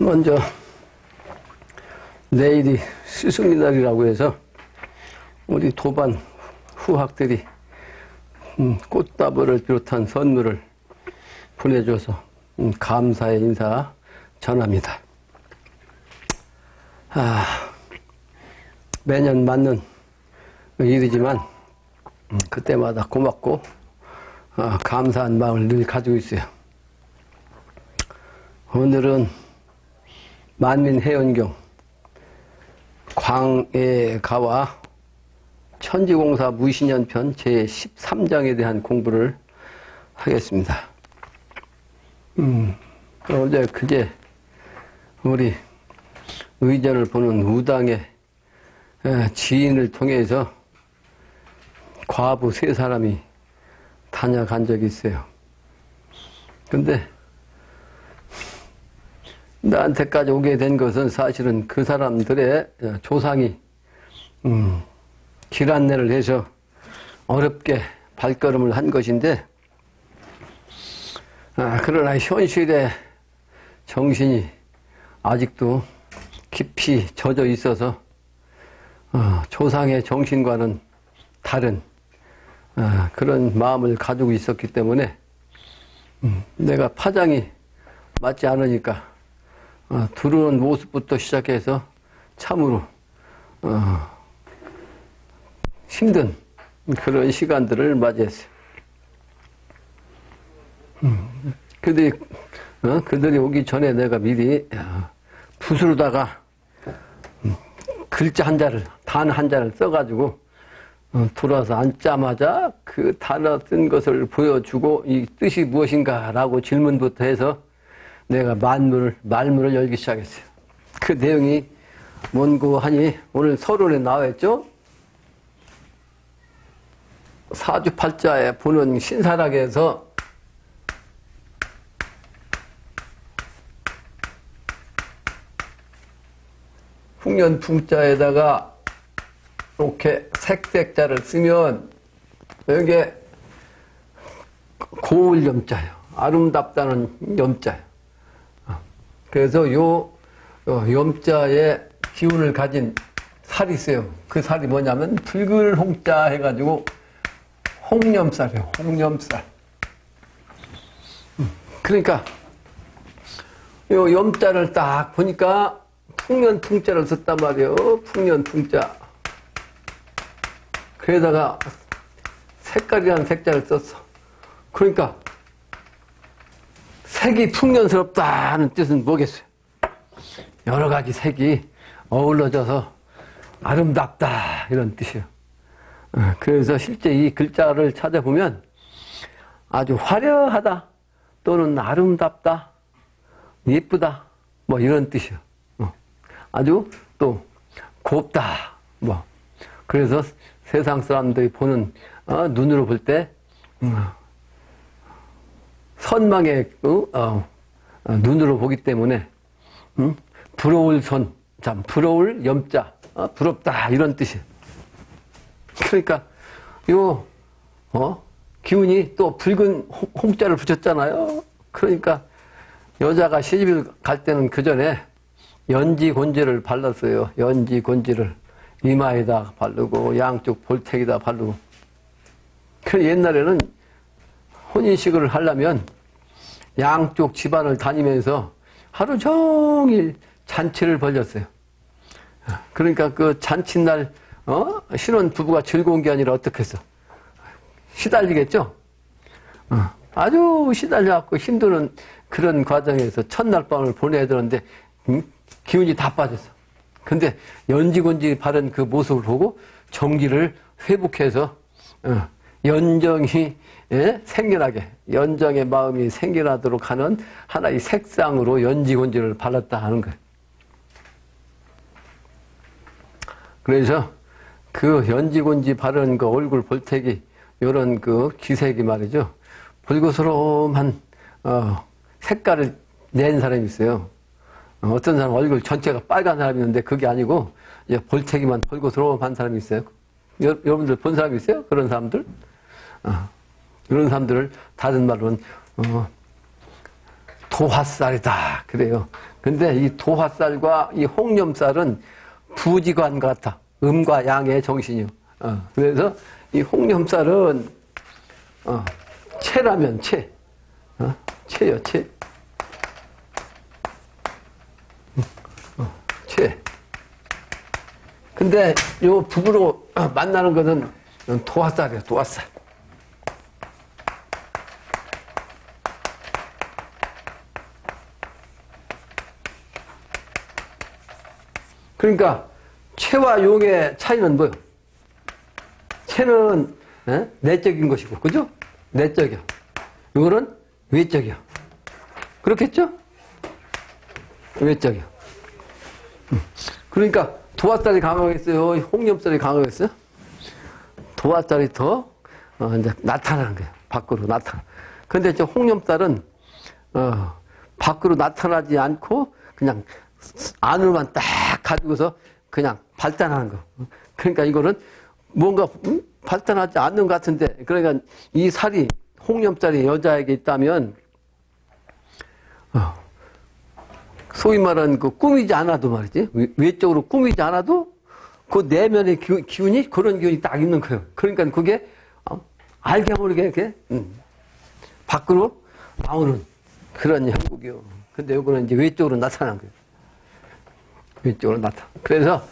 먼저 내일이 스승의 날이라고 해서 우리 도반 후학들이 꽃다발을 비롯한 선물을 보내줘서 감사의 인사 전합니다. 매년 맞는 일이지만 그때마다 고맙고 감사한 마음을 늘 가지고 있어요. 오늘은 만민해연경 광해가와 천지공사 무신년편 제13장에 대한 공부를 하겠습니다. 어제 그제 우리 의전을 보는 우당의 지인을 통해서 과부 3사람이 다녀간 적이 있어요. 근데 나한테까지 오게 된 것은 사실은 그 사람들의 조상이 길 안내를 해서 어렵게 발걸음을 한 것인데, 그러나 현실의 정신이 아직도 깊이 젖어 있어서 조상의 정신과는 다른 그런 마음을 가지고 있었기 때문에 내가 파장이 맞지 않으니까 들어오는 모습부터 시작해서 참으로 힘든 그런 시간들을 맞이했어요. 그들이 오기 전에 내가 미리 붓으로다가 글자 한자를, 단 한자를 써가지고 들어와서 앉자마자 그 단어 쓴 것을 보여주고 이 뜻이 무엇인가라고 질문부터 해서 내가 말문을 열기 시작했어요. 그 내용이 뭔고 하니 오늘 서론에 나와 있죠? 사주팔자에 보는 신사락에서 풍년풍자에다가 이렇게 색색자를 쓰면 여기에 고울 염자예요. 아름답다는 염자예요. 그래서 요 염자의 기운을 가진 살이 있어요. 그 살이 뭐냐면 붉을홍자 해가지고 홍염살이에요. 홍염살. 그러니까 요 염자를 딱 보니까 풍년풍자를 썼단 말이에요. 풍년풍자. 그래다가 색깔이라는 색자를 썼어. 그러니까 색이 풍년스럽다는 뜻은 뭐겠어요? 여러 가지 색이 어우러져서 아름답다 이런 뜻이에요. 그래서 실제 이 글자를 찾아보면 아주 화려하다 또는 아름답다, 예쁘다 뭐 이런 뜻이에요. 아주 또 곱다 뭐. 그래서 세상 사람들이 보는 눈으로 볼 때 선망의 눈으로 보기 때문에 부러울 선, 참 부러울 염자, 부럽다 이런 뜻이에요. 그러니까 요 기운이 또 붉은 홍자를 붙였잖아요. 그러니까 여자가 시집을 갈 때는 그 전에 연지곤지를 발랐어요. 연지곤지를 이마에다 바르고 양쪽 볼택에다 바르고. 그 옛날에는 혼인식을 하려면 양쪽 집안을 다니면서 하루 종일 잔치를 벌였어요. 그러니까 그 잔치날 신혼 부부가 즐거운 게 아니라 어떻겠어? 시달리겠죠? 아주 시달려갖고 힘드는 그런 과정에서 첫날 밤을 보내야 되는데 기운이 다 빠졌어. 근데 연지곤지 바른 그 모습을 보고 정기를 회복해서 연정이 생겨나게, 연정의 마음이 생겨나도록 하는 하나의 색상으로 연지곤지를 발랐다 하는 거예요. 그래서 그 연지곤지 바른 그 얼굴 볼택이 요런 그 기색이 말이죠. 붉으스러움한 색깔을 낸 사람이 있어요. 어떤 사람 얼굴 전체가 빨간 사람이 있는데 그게 아니고 이제 볼태기만 붉으스러움한 사람이 있어요. 여러분들 본 사람이 있어요? 그런 사람들? 그런 사람들을 다른 말로는 도화살이다 그래요. 근데 이 도화살과 이 홍념살은 부지관 같아. 음과 양의 정신이요. 그래서 이 홍념살은 채라면 채. 채요, 채. 채. 근데 요 북으로 만나는 것은 도화살이에요, 도화살. 그러니까 채와 용의 차이는 뭐예요? 채는 내적인 것이고, 그죠? 내적이요. 요거는 외적이요. 그렇겠죠? 외적이요. 그러니까 도화살이 강하겠어요? 홍념살이 강하겠어요? 도화살이 더 이제 나타나는 거예요. 밖으로 나타나. 근데 저 홍념살은 밖으로 나타나지 않고 그냥 안으로만 딱 가지고서 그냥 발단하는 거. 그러니까 이거는 뭔가 발단하지 않는 것 같은데, 그러니까 이 살이 홍념살이 여자에게 있다면 소위 말하는 그 꾸미지 않아도 말이지, 외적으로 꾸미지 않아도 그 내면의 기운이 그런 기운이 딱 있는 거예요. 그러니까 그게 알게 모르게 이렇게 밖으로 나오는 그런 형국이요. 근데 요거는 이제 외적으로 나타난 거예요. 외적으로 나타. 그래서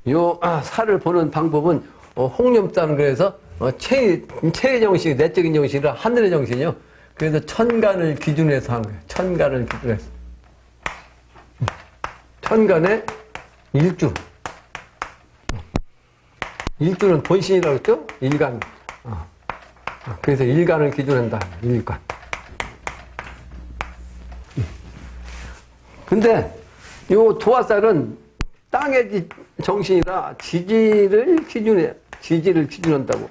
요 살을 보는 방법은 홍념살은 그래서 체의 정신이 내적인 정신이라 하늘의 정신이요. 그래서 천간을 기준으로 해서 하는 거예요. 천간을 기준으로 해서. 천간의 일주. 일주는 본신이라고 했죠? 일간. 그래서 일간을 기준한다. 일간. 근데 요 도화살은 땅의 정신이라 지지를 기준한다고.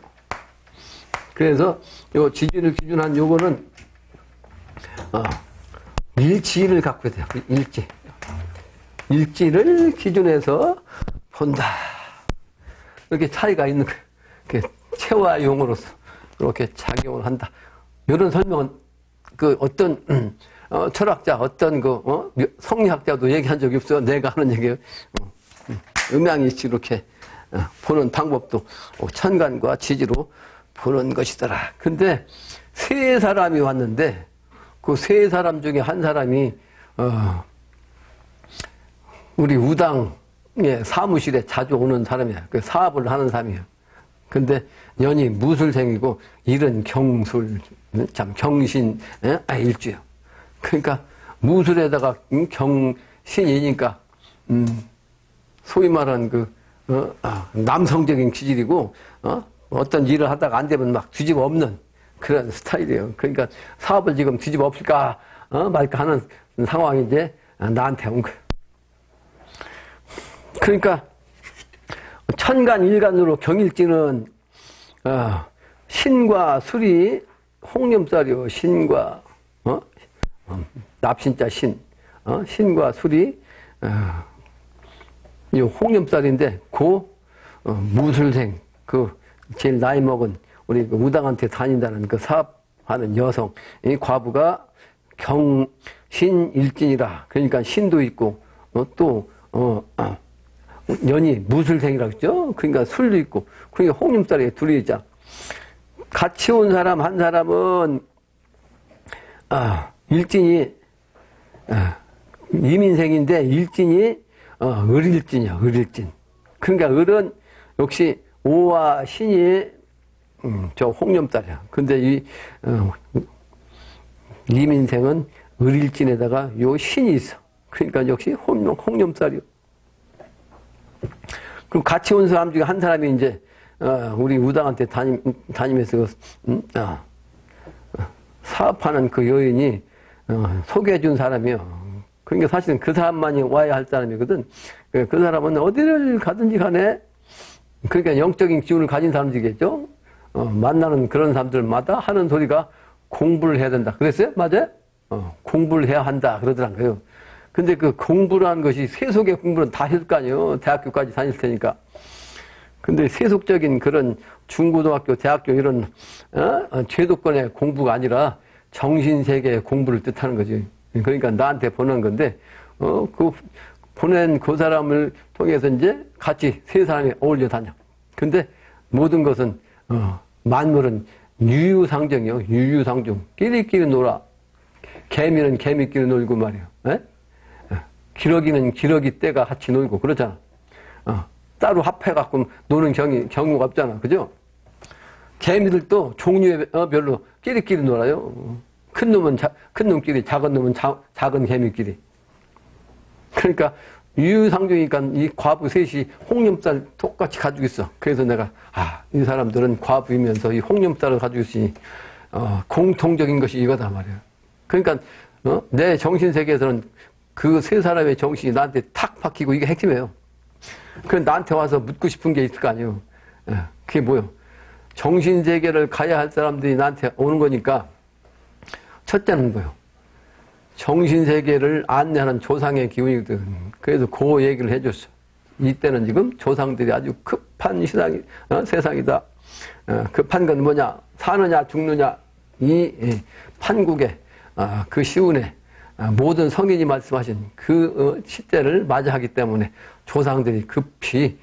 그래서 요 지지를 기준한 요거는 일지를 갖고 돼요. 일지. 일지를 기준해서 본다. 이렇게 차이가 있는 거예요. 체와 용으로서 이렇게 작용을 한다. 이런 설명은 그 어떤 철학자, 어떤 성리학자도 얘기한 적이 없어요. 내가 하는 얘기예요. 음양이치 이렇게 보는 방법도 천간과 지지로 보는 것이더라. 근데 세 사람이 왔는데 그 세 사람 중에 한 사람이 우리 우당의 사무실에 자주 오는 사람이야. 그 사업을 하는 사람이야. 근데 년이 무술생이고 일은 경술, 참 경신 일주요. 그러니까 무술에다가 경신이니까 소위 말하는 남성적인 기질이고 어떤 일을 하다가 안 되면 막 뒤집어 엎는 그런 스타일이에요. 그러니까 사업을 지금 뒤집어 엎을까 말까 하는 상황이 이제 나한테 온 거예요. 그러니까 천간 일간으로 경일지는 신과 술이 홍념살이요. 신과 납신자 신, 신과 술이 이 홍념살인데 무술생 제일 나이 먹은 우리 우당한테 다닌다는 그 사업하는 여성 이 과부가 경신일진이라. 그러니까 신도 있고 또 년이 무술생이라고 했죠. 그러니까 술도 있고, 그러니까 홍념살이 둘이 있자. 같이 온 사람 한 사람은 일진이 이민생인데 일진이 을일진이야. 을일진. 그러니까 을은 역시 오와 신이 저 홍념살이야. 근데 이 이민생은 을일진에다가 요 신이 있어. 그러니까 역시 홍념살이요. 그럼 같이 온 사람 중에 한 사람이 이제 우리 우당한테 다니면서 사업하는 그 여인이 소개해준 사람이요. 그러니까 사실은 그 사람만이 와야 할 사람이거든. 그 사람은 어디를 가든지 간에 그러니까 영적인 기운을 가진 사람들이겠죠. 만나는 그런 사람들마다 하는 소리가 공부를 해야 된다. 그랬어요? 맞아요? 공부를 해야 한다 그러더라고요. 근데 그 공부라는 것이 세속의 공부는 다 했을 거 아니에요. 대학교까지 다닐 테니까. 근데 세속적인 그런 중고등학교, 대학교 이런 제도권의 공부가 아니라 정신세계의 공부를 뜻하는 거지. 그러니까 나한테 보는 건데 그 보낸 그 사람을 통해서 이제 같이 세 사람이 어울려 다녀. 근데 모든 것은, 만물은 유유상종이요. 유유상종. 끼리끼리 놀아. 개미는 개미끼리 놀고 말이에요. 에? 기러기는 기러기 떼가 같이 놀고 그러잖아. 따로 합해갖고 노는 경우가 없잖아. 그죠? 개미들도 종류별로 끼리끼리 놀아요. 큰 놈은 큰 놈끼리, 작은 놈은 작은 개미끼리. 그러니까 유유상종이니까 이 과부 셋이 홍념살 똑같이 가지고 있어. 그래서 내가 이 사람들은 과부이면서 이 홍념살을 가지고 있으니 공통적인 것이 이거다 말이야. 그러니까 내 정신세계에서는 그 세 사람의 정신이 나한테 탁 박히고 이게 핵심이에요. 그럼 나한테 와서 묻고 싶은 게 있을 거 아니에요. 그게 뭐요? 정신세계를 가야 할 사람들이 나한테 오는 거니까 첫째는 뭐요? 정신세계를 안내하는 조상의 기운이거든. 그래서 그 얘기를 해줬어. 이때는 지금 조상들이 아주 급한 세상이다. 급한 건 뭐냐? 사느냐 죽느냐 이 판국에 그 시운에 모든 성인이 말씀하신 그 시대를 맞이하기 때문에 조상들이 급히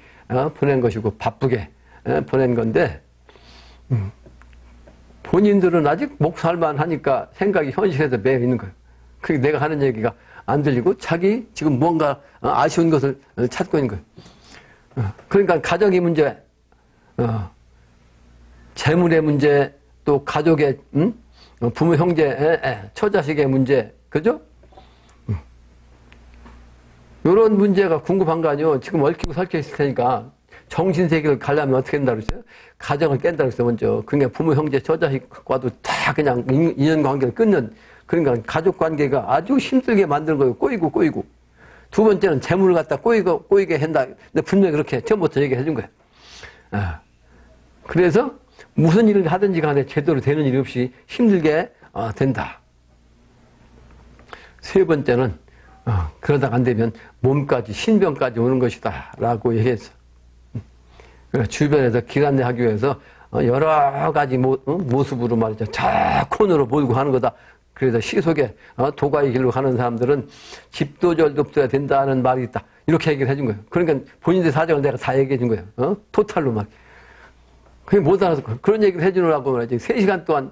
보낸 것이고 바쁘게 보낸 건데 본인들은 아직 목살만 하니까 생각이 현실에서 매여 있는 거예요. 그게 내가 하는 얘기가 안 들리고 자기 지금 뭔가 아쉬운 것을 찾고 있는 거예요. 그러니까 가정의 문제, 재물의 문제, 또 가족의 부모, 형제, 처자식의 문제, 그죠? 이런 문제가 궁금한 거 아니에요. 지금 얽히고 설켜 있을 테니까 정신세계를 가려면 어떻게 된다고 그랬어요? 가정을 깬다고 그랬어요, 먼저. 그러니까 부모, 형제, 처자식과도 다 그냥 인연관계를 끊는, 그러니까 가족관계가 아주 힘들게 만드는 거예요. 꼬이고. 두 번째는 재물을 갖다 꼬이게 한다. 근데 분명히 그렇게 처음부터 얘기해 준 거예요. 그래서 무슨 일을 하든지 간에 제대로 되는 일이 없이 힘들게 된다. 세 번째는 그러다가 안 되면 몸까지 신병까지 오는 것이다 라고 얘기했어. 주변에서 길 안내하기 위해서 여러 가지 모습으로 말이죠. 저 콘으로 몰고 하는 거다. 그래서 시속에 도가의 길로 가는 사람들은 집도절도 없어야 된다는 말이 있다. 이렇게 얘기를 해준 거예요. 그러니까 본인들 사정을 내가 다 얘기해 준 거예요. 토탈로 막. 그게 못 알아서 그런 얘기를 해주느라고 말이지. 3시간 동안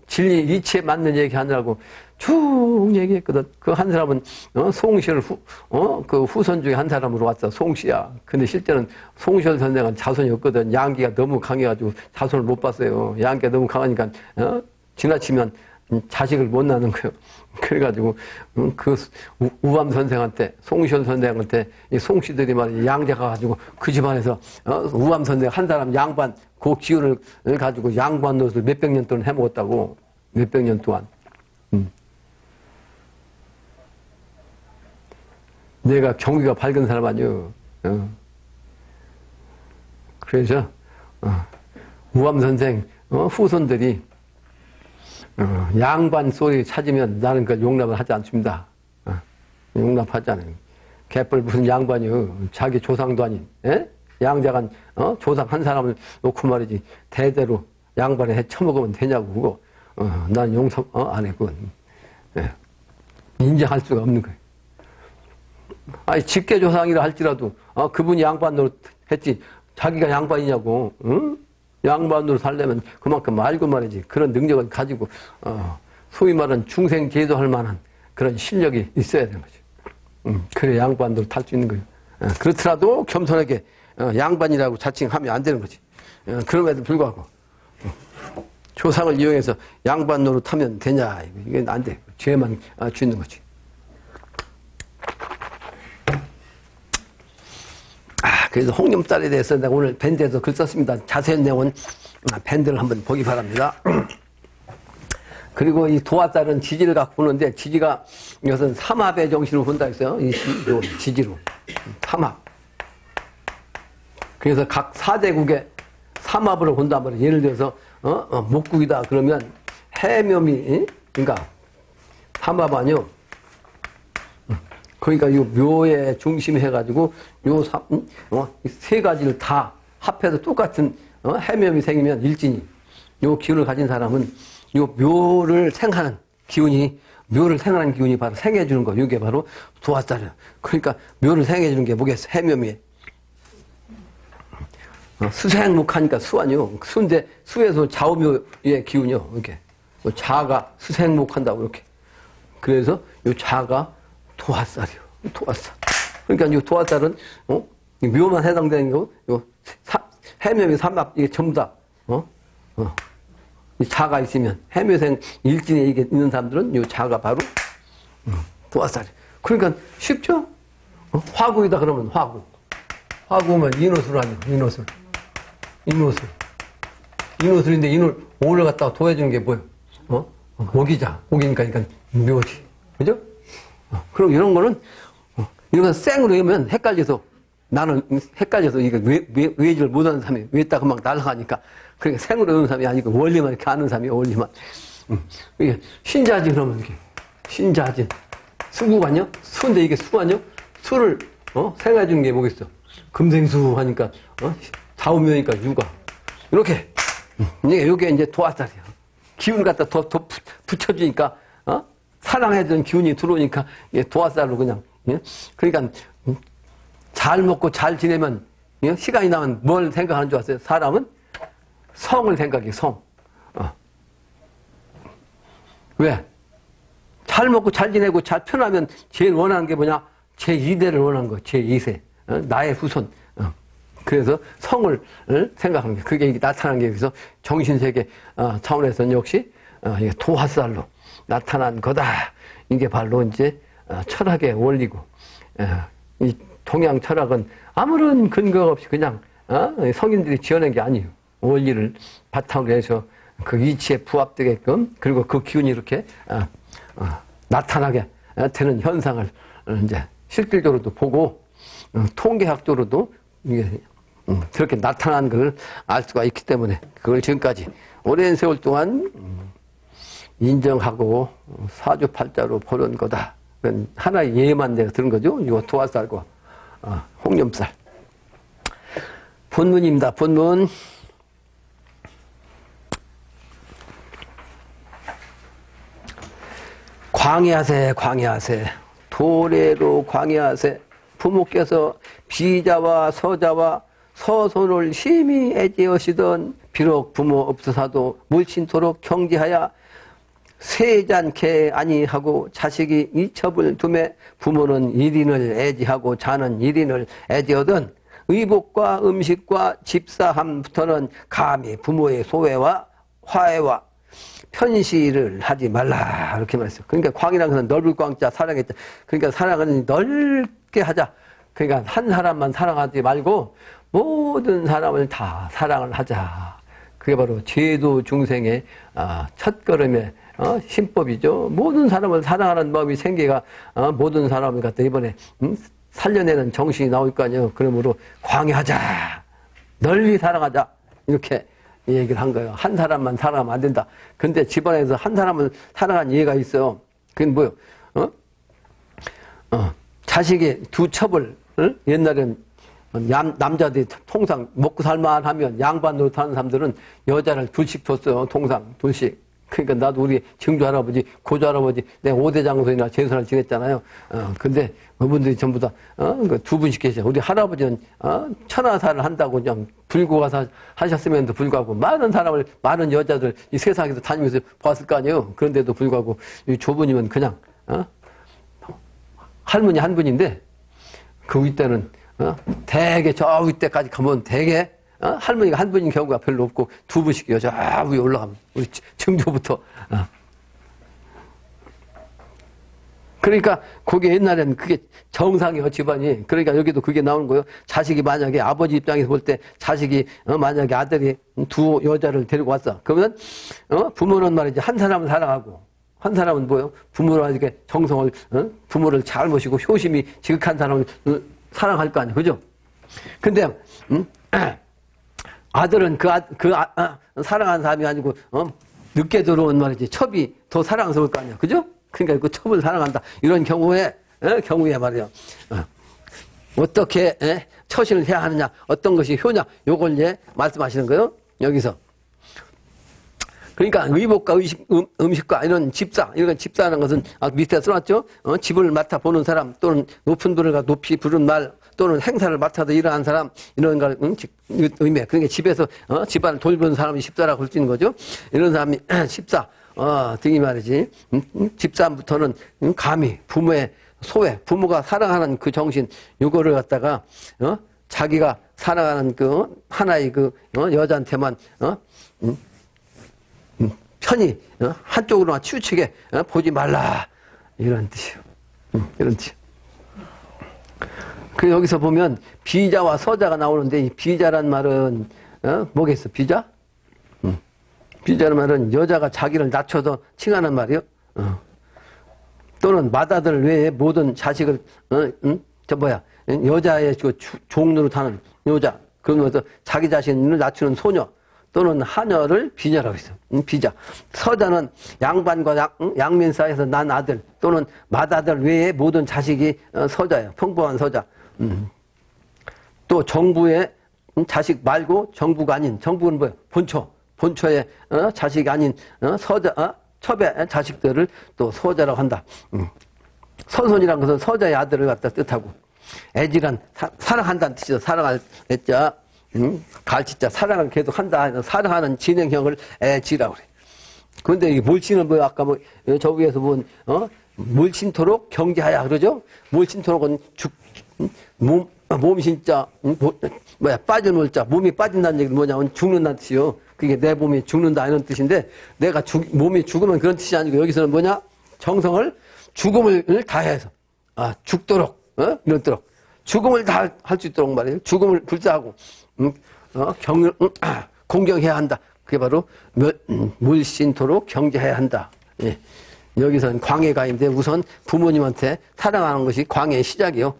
진리 이치에 맞는 얘기 하느라고 쭉 얘기했거든. 그 한 사람은 송시열 그 후손 중에 한 사람으로 왔어. 송씨야. 근데 실제는 송시열 선생은 자손이 없거든. 양기가 너무 강해가지고 자손을 못 봤어요. 양기가 너무 강하니까 지나치면 자식을 못 낳는 거예요. 그래가지고 그 우암 선생한테, 송시열 선생한테 이 송씨들이 말이야 양자 가가지고 그 집안에서 우암 선생 한 사람 양반 그 기운을 가지고 양반 노릇을 몇백 년 동안 해먹었다고. 몇백 년 동안. 내가 경기가 밝은 사람 아니요. 그래서 우암 선생 후손들이 양반 소리 찾으면 나는 그걸 용납을 하지 않습니다. 용납하지 않아요. 개뿔 무슨 양반이요. 자기 조상도 아닌 양자간 조상 한 사람을 놓고 말이지 대대로 양반에 해 처먹으면 되냐고 그거 난 용서 안 해. 그건 인정할 수가 없는 거예요. 아니 직계조상이라 할지라도 그분이 양반 노릇 했지 자기가 양반이냐고. 응? 양반으로 살려면 그만큼 알고 말이지. 그런 능력을 가지고 소위 말하는 중생 제도할 만한 그런 실력이 있어야 되는 거죠. 그래 양반으로 탈 수 있는 거예요. 그렇더라도 겸손하게 양반이라고 자칭하면 안 되는 거지. 그럼에도 불구하고 조상을 이용해서 양반 노릇하면 되냐. 이건 안 돼. 죄만 짓는 거지. 그래서 홍념달에 대해서 내가 오늘 밴드에서 글 썼습니다. 자세한 내용은 밴드를 한번 보기 바랍니다. 그리고 이 도화달은 지지를 갖고 보는데 지지가 이것은 삼합의 정신으로 본다 했어요. 이 지지로. 삼합. 그래서 각 4대국의 삼합으로 본단 말이에요. 예를 들어서 목국이다 그러면 해묘미 그러니까 삼합 아니요. 그러니까 이 묘에 중심해가지고 세 가지를 다 합해서 똑같은 해묘미 생기면 일진이 요 기운을 가진 사람은 요 묘를 생하는 기운이 묘를 생하는 기운이 바로 생해주는 거. 이게 바로 도화살이야. 그러니까 묘를 생해주는 게 뭐겠어? 해묘미. 수생목하니까 수아니요. 수인데 수에서 좌우묘의 기운이요. 이렇게 자가 수생목한다고 이렇게. 그래서 이 자가 도화살이요. 도화살. 그러니까 이 도화살은 묘만 해당되는 거. 요 해묘미 삼합 이게 전부 다 이 자가 있으면 해묘생 일진에 이게 있는 사람들은 이 자가 바로 도화살이. 그러니까 쉽죠? 화구이다 그러면 화구. 화구면 인호술 아니야. 인호술. 인호술. 인호술인데 인을 오를 갖다가 도해주는 게 뭐예요? 옥이자. 옥이니까 그러니까 묘지. 그죠? 그럼 이런 거는 이런 건 생으로 하면 헷갈려서 나는 헷갈려서 이거 외지를 못하는 사람이 외다 금방 날아가니까 그러니까 생으로 하는 사람이 아니고 원리만 이렇게 아는 사람이 원리만. 이게 신자진 그러면 이렇게 신자진 수구관요? 수인데 이게 수관요? 수를 생해주는 게 뭐겠어? 금생수 하니까 좌우묘니까 유가 이렇게 이게 이제 도화살이야. 기운을 갖다 더 붙여주니까 사랑해주는 기운이 들어오니까 이게 도화살로 그냥. 그러니까 잘 먹고 잘 지내면 시간이 나면 뭘 생각하는 줄 아세요? 사람은 성을 생각해. 성. 왜? 잘 먹고 잘 지내고 잘 편하면 제일 원하는 게 뭐냐? 제2대를 원하는 거. 제2세. 나의 후손. 그래서 성을 생각하는 게 그게 나타난 게 여기서 정신세계 차원에서는 역시 이게 도화살로 나타난 거다. 이게 바로 이제 철학의 원리고 이 동양 철학은 아무런 근거가 없이 그냥 성인들이 지어낸 게 아니에요. 원리를 바탕으로 해서 그 이치에 부합되게끔 그리고 그 기운이 이렇게 나타나게 되는 현상을 이제 실질적으로도 보고 통계학적으로도 이게 그렇게 나타난 걸 알 수가 있기 때문에 그걸 지금까지 오랜 세월 동안 인정하고 사주팔자로 보는 거다. 그건 하나의 예만 내가 들은 거죠. 이거 도화살과 홍염살. 본문입니다. 본문. 광야세 광야세 도래로 광야세 부모께서 비자와 서자와 서손을 심히 애지하시던 비록 부모 없으사도 물친토록 경지하여 세잔케 아니하고 자식이 이첩을 두매 부모는 일인을 애지하고 자는 일인을 애지하던 의복과 음식과 집사함부터는 감히 부모의 소외와 화해와 편시를 하지 말라 이렇게 말했어요. 그러니까 광이라는 것은 넓을 광자 사랑했자. 그러니까 사랑은 넓게 하자. 그러니까 한 사람만 사랑하지 말고 모든 사람을 다 사랑을 하자. 그게 바로 제도 중생의 첫걸음의 신법이죠. 모든 사람을 사랑하는 마음이 생기가 모든 사람을 갖다 이번에 살려내는 정신이 나올 거 아니에요. 그러므로 광야하자. 널리 사랑하자. 이렇게 얘기를 한 거예요. 한 사람만 사랑하면 안 된다. 근데 집안에서 한 사람을 사랑한 예가 있어요. 그게 뭐예요? 자식이 두 첩을 옛날에는 남자들이 통상 먹고 살만하면 양반 노릇하는 사람들은 여자를 둘씩 줬어요. 통상 둘씩. 그러니까 나도 우리 증조 할아버지, 고조 할아버지, 내 5대 장소이나 제선을 지냈잖아요. 근데 그분들이 전부 다, 두 분씩 계셔. 우리 할아버지는, 천하사를 한다고 그냥 불구가 하셨음에도 불구하고 많은 사람을, 많은 여자들 이 세상에서 다니면서 봤을 거 아니에요. 그런데도 불구하고 이 조부님은 그냥, 할머니 한 분인데, 그 윗대는, 대개 저 윗대까지 가면 대개, 할머니가 한 분인 경우가 별로 없고 두 분씩 여자 위에 올라가면 우리 증조부터 그러니까 그게 옛날에는 그게 정상이에요 집안이. 그러니까 여기도 그게 나오는 거예요. 자식이 만약에 아버지 입장에서 볼 때 자식이 만약에 아들이 두 여자를 데리고 왔어. 그러면 부모는 말이지 한 사람은 사랑하고 한 사람은 뭐예요? 부모를 이렇게 정성을 부모를 잘 모시고 효심이 지극한 사람을 사랑할 거 아니에요. 그죠? 근데 아들은 사랑하는 사람이 아니고, 늦게 들어온 말이지. 첩이 더 사랑스러울 거 아니야. 그죠? 그러니까 그 첩을 사랑한다. 이런 경우에 말이야. 어떻게, 처신을 해야 하느냐. 어떤 것이 효냐. 요걸 말씀하시는 거예요. 여기서. 그러니까 의복과 음식과 이런 집사, 이런 집사라는 것은 밑에 써놨죠. 집을 맡아 보는 사람 또는 높은 분을 높이 부른 말 또는 행사를 맡아서 일어난 사람 이런 걸 의미해. 그러니까 집에서 집안을 돌보는 사람이 집사라고 할 수 있는 거죠. 이런 사람이 집사 등이 말이지. 집사부터는 감히 부모의 소외, 부모가 사랑하는 그 정신 요거를 갖다가 자기가 사랑하는 그 하나의 그 여자한테만 편히 한쪽으로만 치우치게 보지 말라 이런 뜻이요. 이런 뜻. 그 여기서 보면 비자와 서자가 나오는데 이 비자란 말은 뭐겠어? 비자? 비자란 말은 여자가 자기를 낮춰서 칭하는 말이요. 또는 맏아들 외에 모든 자식을 여자의 그 종로로 타는 여자 그러면서 자기 자신을 낮추는 소녀 또는 하녀를 비녀라고 했어요. 비자. 서자는 양반과 양면 사이에서 난 아들 또는 맏아들 외에 모든 자식이 서자예요. 평범한 서자. 또 정부의 자식 말고 정부가 아닌 정부는 뭐예요? 본처의 자식이 아닌 서자 첩의 자식들을 또 서자라고 한다. 선손이란 것은 서자의 아들을 갖다 뜻하고 애지란 사랑한다는 뜻이죠. 사랑할 애자 갈치자 사랑을 계속 한다. 사랑하는 진행형을 애지라고 그래. 그런데 이 몰친은 뭐 아까 뭐 저 위에서 본 몰친토록 경제하야 그러죠? 몰친토록은 몸신자 빠질 몰자 몸이 빠진다는 얘기는 뭐냐면 죽는다는 뜻이요. 그게 내 몸이 죽는다 이런 뜻인데 내가 몸이 죽으면 그런 뜻이 아니고 여기서는 뭐냐? 정성을 죽음을 다해서 죽도록 이렇도록 죽음을 다 할 수 있도록 말이에요. 죽음을 불사하고 공경해야 한다. 그게 바로 물신토록 경제해야 한다. 예. 여기서는 광해가인데 우선 부모님한테 사랑하는 것이 광해의 시작이요.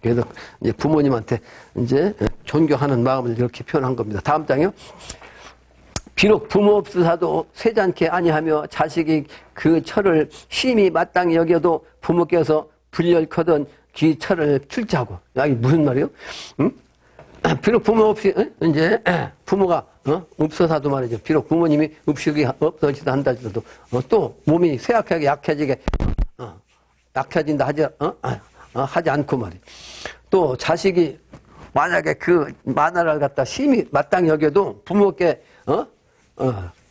그래서 이제 부모님한테 이제 존경하는 마음을 이렇게 표현한 겁니다. 다음 장이요. 비록 부모 없으사도 쇠잔케 아니하며 자식이 그 철을 심히 마땅히 여겨도 부모께서 불렬커던 그 철을 출제하고. 이게 무슨 말이요? 비록 부모 없이 이제 부모가 없어서도 말이죠. 비록 부모님이 음식이 없어지다 한다 하더라도 또 몸이 쇠약하게 약해지게 약해진다 하지 않고 말이에요. 또 자식이 만약에 그 만화를 갖다 심히 마땅히 여겨도 부모께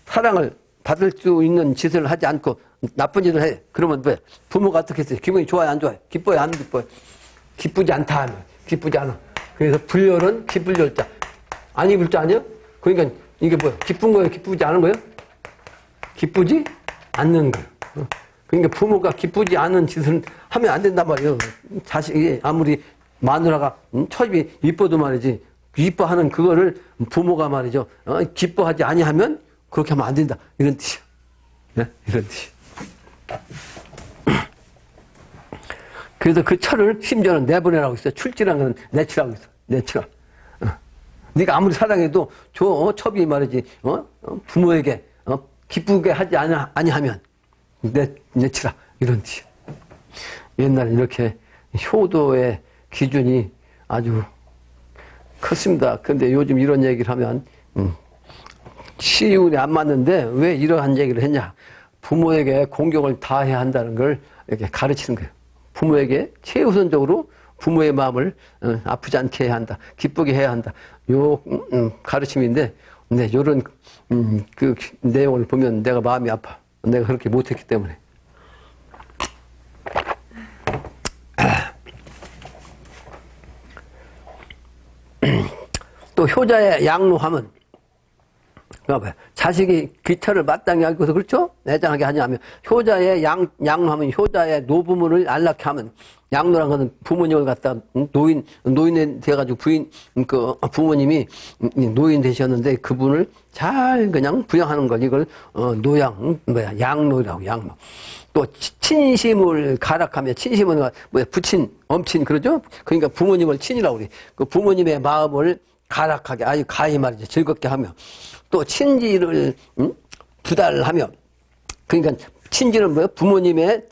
사랑을 받을 수 있는 짓을 하지 않고 나쁜 짓을 해. 그러면 왜? 부모가 어떻게 했어요? 기분이 좋아요? 안 좋아요? 기뻐요? 안 기뻐요? 기쁘지 않다 하면 기쁘지 않아. 그래서 불열은 기쁠 열자. 안 입을 자 아니야? 그러니까 이게 뭐야? 기쁜 거예요? 기쁘지 않은 거예요? 기쁘지 않는 거예요. 그러니까 부모가 기쁘지 않은 짓을 하면 안 된단 말이에요. 자식이 아무리 마누라가 첩이 이뻐도 말이지 이뻐하는 그거를 부모가 말이죠. 기뻐하지 아니하면 그렇게 하면 안 된다. 이런 뜻이야. 네? 이런 뜻이야. 그래서 그 철을 심지어는 내보내라고 있어요. 출지라는 건 내치라고 있어. 내치라. 네가 아무리 사랑해도 저 첩이 말이지 부모에게 기쁘게 하지 아니하면 내치라. 이런 뜻이야. 옛날에 이렇게 효도의 기준이 아주 컸습니다. 근데 요즘 이런 얘기를 하면 시운이 안 맞는데 왜 이러한 얘기를 했냐. 부모에게 공경을 다해야 한다는 걸 이렇게 가르치는 거예요. 부모에게 최우선적으로 부모의 마음을 아프지 않게 해야 한다. 기쁘게 해야 한다. 요 가르침인데 네, 요런 그 내용을 보면 내가 마음이 아파. 내가 그렇게 못했기 때문에. 또 효자의 양로함은 자식이 귀철을 마땅히 알고서 그렇죠? 애장하게 하냐면 효자의 양로하면 효자의 노부모를 안락케 하면 양로란 것은 부모님을 갖다 노인이 돼가지고 부모님이 노인 되셨는데 그분을 잘 그냥 부양하는 걸 이걸 양로라고 양로. 또 친심을 가락하며 친심은 부친 엄친 그러죠? 그러니까 부모님을 친이라고 그래. 그 부모님의 마음을 가락하게 아주 가히 말이죠. 즐겁게 하며 또 친지를 부달하며 그러니까 친지는 뭐예요? 부모님의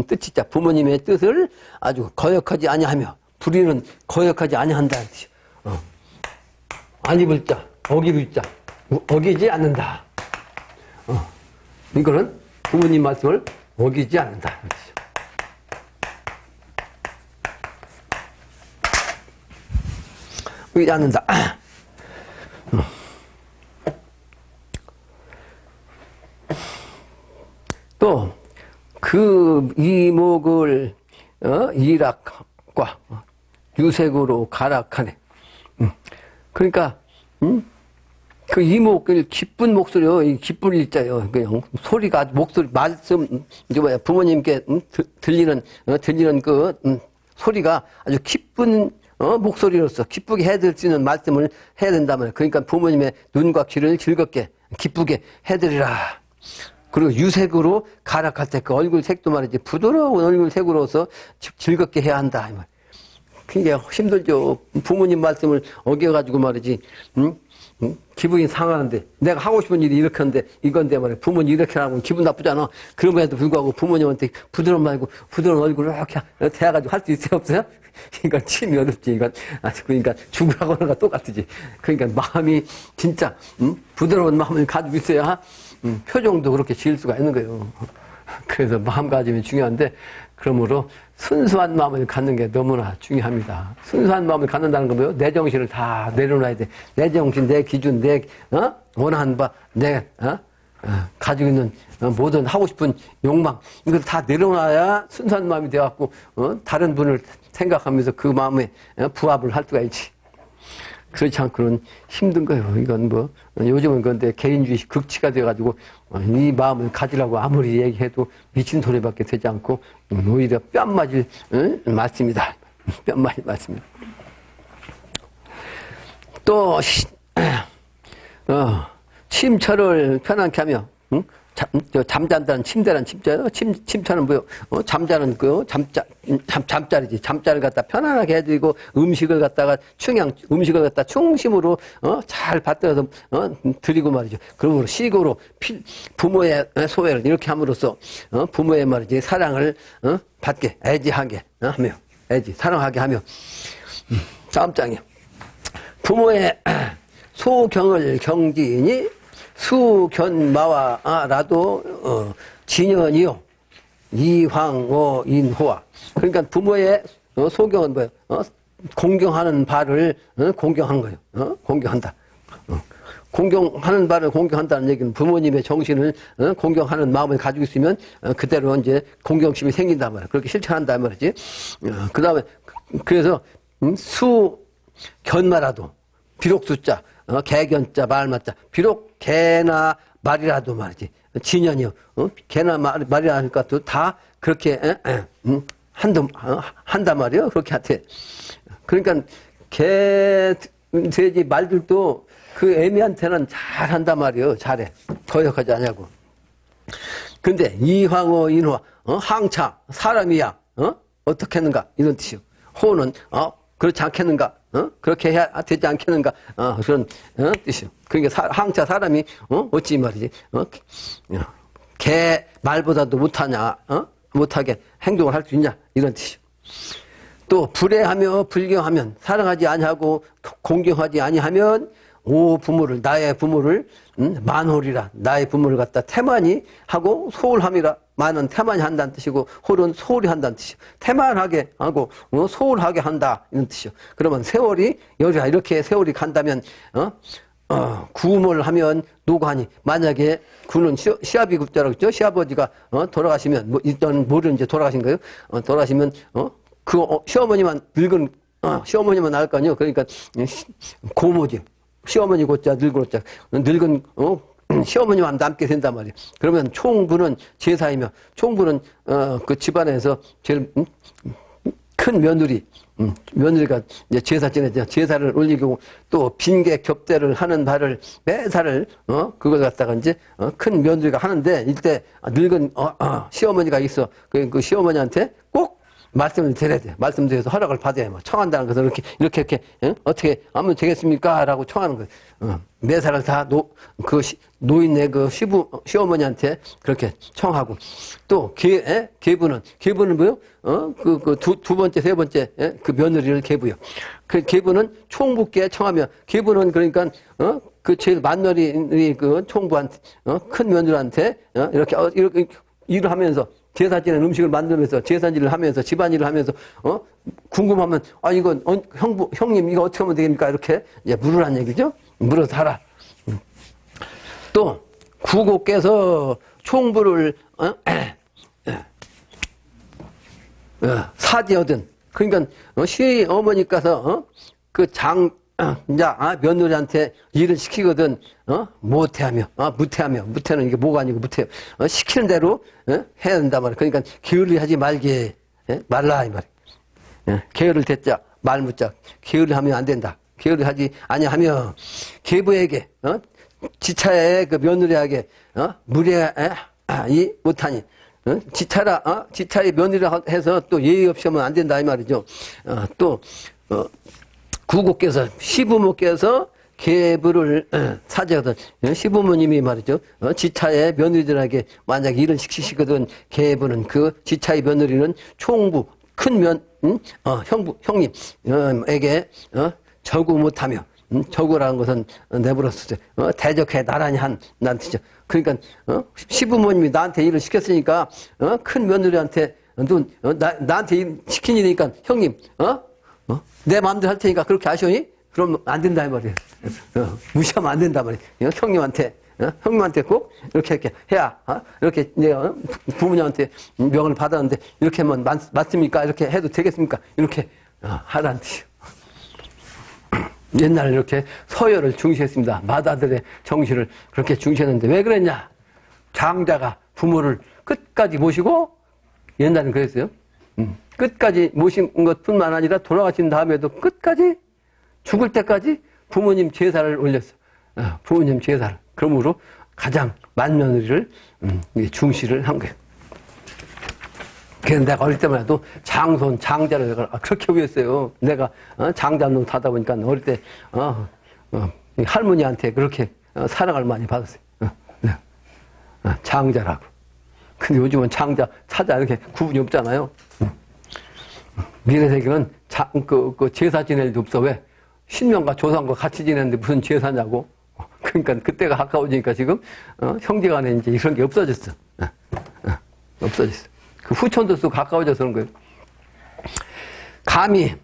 뜻이자 부모님의 뜻을 아주 거역하지 아니하며 불의는 거역하지 아니한다는 뜻이요. 안 입을 자 어기를 자 어기지 않는다. 이거는 부모님 말씀을 어기지 않는다. 어기지 않는다. 또 그 이목을 일학과 유색으로 가락하네. 그러니까 그 이목을 기쁜 목소리요, 이 기쁜 일자요. 그냥 소리가 목소리 말씀 이제 뭐야 부모님께 들리는 그 소리가 아주 기쁜 목소리로서 기쁘게 해드릴 수 있는 말씀을 해야 된다면, 그러니까 부모님의 눈과 귀를 즐겁게 기쁘게 해드리라. 그리고 유색으로 가락할 때 그 얼굴 색도 말이지 부드러운 얼굴 색으로서 즐겁게 해야 한다. 굉장히 힘들죠. 부모님 말씀을 어겨가지고 말이지, 기분이 상하는데, 내가 하고 싶은 일이 이렇게 하는데, 이건데 말이야. 부모님 이렇게 하면 기분 나쁘잖아. 그럼에도 불구하고 부모님한테 부드러운 말고, 부드러운 얼굴을 이렇게 대해가지고 할 수 있어요, 없어요? 그러니까 침이 어렵지, 이건. 그러니까 죽으라고는 똑같지. 그러니까 마음이 진짜, 부드러운 마음을 가지고 있어야, 표정도 그렇게 지을 수가 있는 거예요. 그래서 마음가짐이 중요한데, 그러므로 순수한 마음을 갖는 게 너무나 중요합니다. 순수한 마음을 갖는다는 건 뭐예요? 내 정신을 다 내려놔야 돼. 내 정신, 내 기준, 내 원하는 바, 내 가지고 있는 모든 하고 싶은 욕망, 이걸 다 내려놔야 순수한 마음이 돼갖고 다른 분을 생각하면서 그 마음에 부합을 할 수가 있지. 그렇지 않고는 힘든 거예요. 이건 뭐 요즘은 그런데 개인주의 극치가 돼가지고 이 마음을 가지라고 아무리 얘기해도 미친 소리밖에 되지 않고 오히려 뺨 맞을 말씀이다. 뺨 맞을 말씀이다. 또 침철을 편안케 하며 잠잔다는 침대란 침자요. 침자는 뭐요? 잠자는 잠자리지. 잠자를 갖다 편안하게 해드리고 음식을 갖다가 음식을 갖다 충심으로 잘 받들어서 드리고 말이죠. 그러므로 식으로 부모의 소외를 이렇게 함으로써 부모의 말이지 사랑을 받게 애지하게 하며 사랑하게 하며 다음 장이요. 부모의 소경을 경지니 수견마와라도 진연이요 이황어 인호와. 그러니까 부모의 소경은 뭐예요? 공경하는 바를 공경한 거예요. 공경한다. 공경하는 바를 공경한다는 얘기는 부모님의 정신을 공경하는 마음을 가지고 있으면 그대로 이제 공경심이 생긴단 말이야. 그렇게 실천한단 말이지. 그 다음에 그래서 수견마라도 비록 숫자 개견자 말맞자 비록 개나 말이라도 말이지 진연이요 개나 말이라 하니까 또 다 그렇게 한단 말이에요. 그렇게 하대. 그러니까 개 돼지 말들도 그 애미한테는 잘 한단 말이에요. 잘해. 거역하지 않냐고. 근데 이황어 인화 항차 사람이야 어떻게 했는가 이런 뜻이요. 호는 그렇지 않겠는가? 그렇게 해야 되지 않겠는가? 그런 뜻이요. 그러니까 항차 사람이 어찌 말이지? 개 말보다도 못하냐? 못하게 행동을 할 수 있냐? 이런 뜻이요. 또 불애하며 불경하면 사랑하지 아니하고 공경하지 아니하면 오 부모를 나의 부모를 만홀이라 나의 부모를 갖다 태만히 하고 소홀함이라 많은 태만히 한다는 뜻이고 홀은 소홀히 한다는 뜻이요. 태만하게 하고 소홀하게 한다 이런 뜻이요. 그러면 세월이 여기가 이렇게 세월이 간다면 구음을 하면 노관이 만약에 구는 시아비 굽자라고 했죠. 시아버지가 돌아가시면 뭐 일단 모르는 이제 돌아가신 거예요. 돌아가시면 그 시어머니만 늙은 시어머니만 나을 거 아니에요. 그러니까 고모지. 시어머니 곧자 늙은 시어머니만 남게 된단 말이에요. 그러면 총부는 제사이며 총부는 그 집안에서 제일 큰 며느리가 이제 제사 지내죠. 제사를 올리고 또 빈개 겹대를 하는 바를 매사를 그걸 갖다가 이제 큰 며느리가 하는데 이때 늙은 시어머니가 있어. 그 시어머니한테 꼭 말씀을 드려야 돼. 말씀드려서 허락을 받아야 뭐 청한다는 것은 이렇게 어떻게 하면 되겠습니까? 라고 청하는 거예요. 매사를 다 노인네 그 시어머니한테 그렇게 청하고 또 계부는 뭐요? 두 번째 세 번째 그 며느리를 계부요. 그 계부는 총부께 청하며 계부는 그러니까 그 제일 맏며느리 그 총부한테, 큰 며느리한테, 이렇게 일을 하면서, 제사 지낸 음식을 만들면서, 제사질을 하면서, 집안일을 하면서, 궁금하면, 이거, 형님, 이거 어떻게 하면 되겠습니까? 이렇게, 이제 물으란 얘기죠? 물어서 하라. 또, 구고께서 총부를, 사지하든, 그러니까, 시어머니께서, 그 며느리한테 일을 시키거든, 못해하며, 무태는 이게 뭐가 아니고 무태, 시키는 대로, 해야 된단 말이야. 그러니까, 게을리 하지 말라, 이 말이야. 게으를 대자, 말무자, 게을리 하면 안 된다. 게을리 하지 아니하며, 계부에게, 지차의 그 며느리에게, 무례하이 못하니, 지차의 며느리라 해서 또 예의 없이 하면 안 된다, 이 말이죠. 구고께서, 시부모께서 계부를 사죄하던 시부모님이 말이죠. 지차의 며느리들에게 만약 일을 시키시거든 계부는 그 지차의 며느리는 총부, 형님에게 저구 못하며 저구라는 것은 내버렸을 때 대적해 나란히 한다는 뜻이죠. 그러니까 시부모님이 나한테 일을 시켰으니까 큰 며느리한테 나한테 일 시킨 일이니까 형님 내 마음대로 할 테니까 그렇게 하시오니? 그럼 안 된다 이 말이에요. 무시하면 안 된다 말이에요. 형님한테 꼭 이렇게 해야 이렇게 내가 부모님한테 명을 받았는데 이렇게 하면 맞습니까? 이렇게 해도 되겠습니까? 이렇게 하라는 뜻이에요. 옛날에 이렇게 서열을 중시했습니다. 맏아들의 정신을 그렇게 중시했는데 왜 그랬냐? 장자가 부모를 끝까지 모시고 옛날에는 그랬어요. 끝까지 모신 것뿐만 아니라 돌아가신 다음에도 끝까지 죽을 때까지 부모님 제사를 올렸어. 부모님 제사를. 그러므로 가장 맏며느리를 중시를 한 거예요. 그래서 내가 어릴 때만 해도 장손, 장자를 내가 그렇게 위했어요. 내가 장자놈 하다 보니까 어릴 때 할머니한테 그렇게 사랑을 많이 받았어요. 장자라고. 근데 요즘은 장자, 차자 이렇게 구분이 없잖아요. 미래세계는 그 제사 지낼 일도 없어. 왜? 신명과 조상과 같이 지내는데 무슨 제사냐고. 그러니까 그때가 가까워지니까 지금 형제간에 이제 이런 게 없어졌어. 없어졌어. 그 후촌도 쓰고 가까워져서 그런 거예요. 감히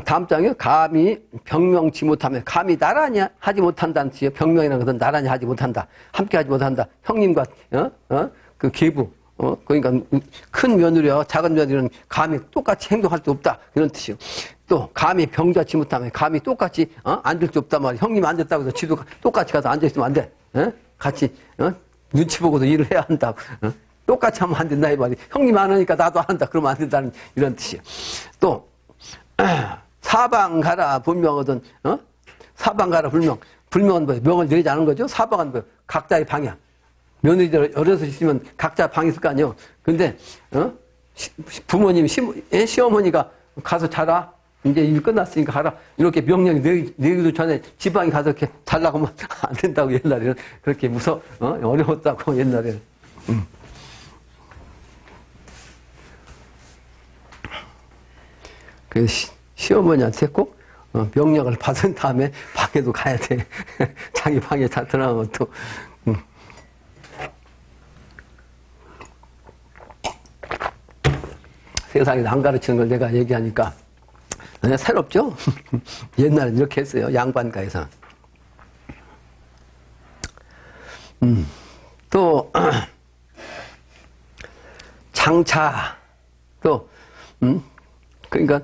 다음 장에 감히 병명치 못하면 감히 나란히 하지 못한다는 뜻이에요. 병명이라는 것은 나란히 하지 못한다. 함께 하지 못한다. 형님과 그 계부 그러니까 큰 며느리와 작은 며느리는 감히 똑같이 행동할 수 없다. 이런 뜻이요. 또 감히 병자치 못하면 감히 똑같이 앉을 수 없단 말이야. 형님 앉았다고 해서 지도 똑같이 가서 앉아있으면 안 돼. 같이 눈치 보고도 일을 해야 한다고. 똑같이 하면 안 된다 이 말이야. 형님 안 하니까 나도 안 한다. 그러면 안 된다는 이런 뜻이에요. 또 사방 가라 분명하든 사방 가라 불명은 뭐예요? 명을 내리지 않은 거죠. 사방은 뭐예요? 각자의 방향. 며느리들 어려서 있으면 각자 방이 있을 거 아니에요. 근데 부모님 시어머니가 가서 자라. 이제 일 끝났으니까 가라. 이렇게 명령이 내리기도 전에 지방에 가서 이렇게 잘라고 하면 안 된다고 옛날에는 그렇게 어려웠다고 옛날에는. 그래서 시어머니한테 꼭 명령을 받은 다음에 방에도 가야 돼. 자기 방에 잘 들어가면 또. 세상에 안 가르치는 걸 내가 얘기하니까 새롭죠? 옛날엔 이렇게 했어요. 양반가에서. 또 장차 또 그러니까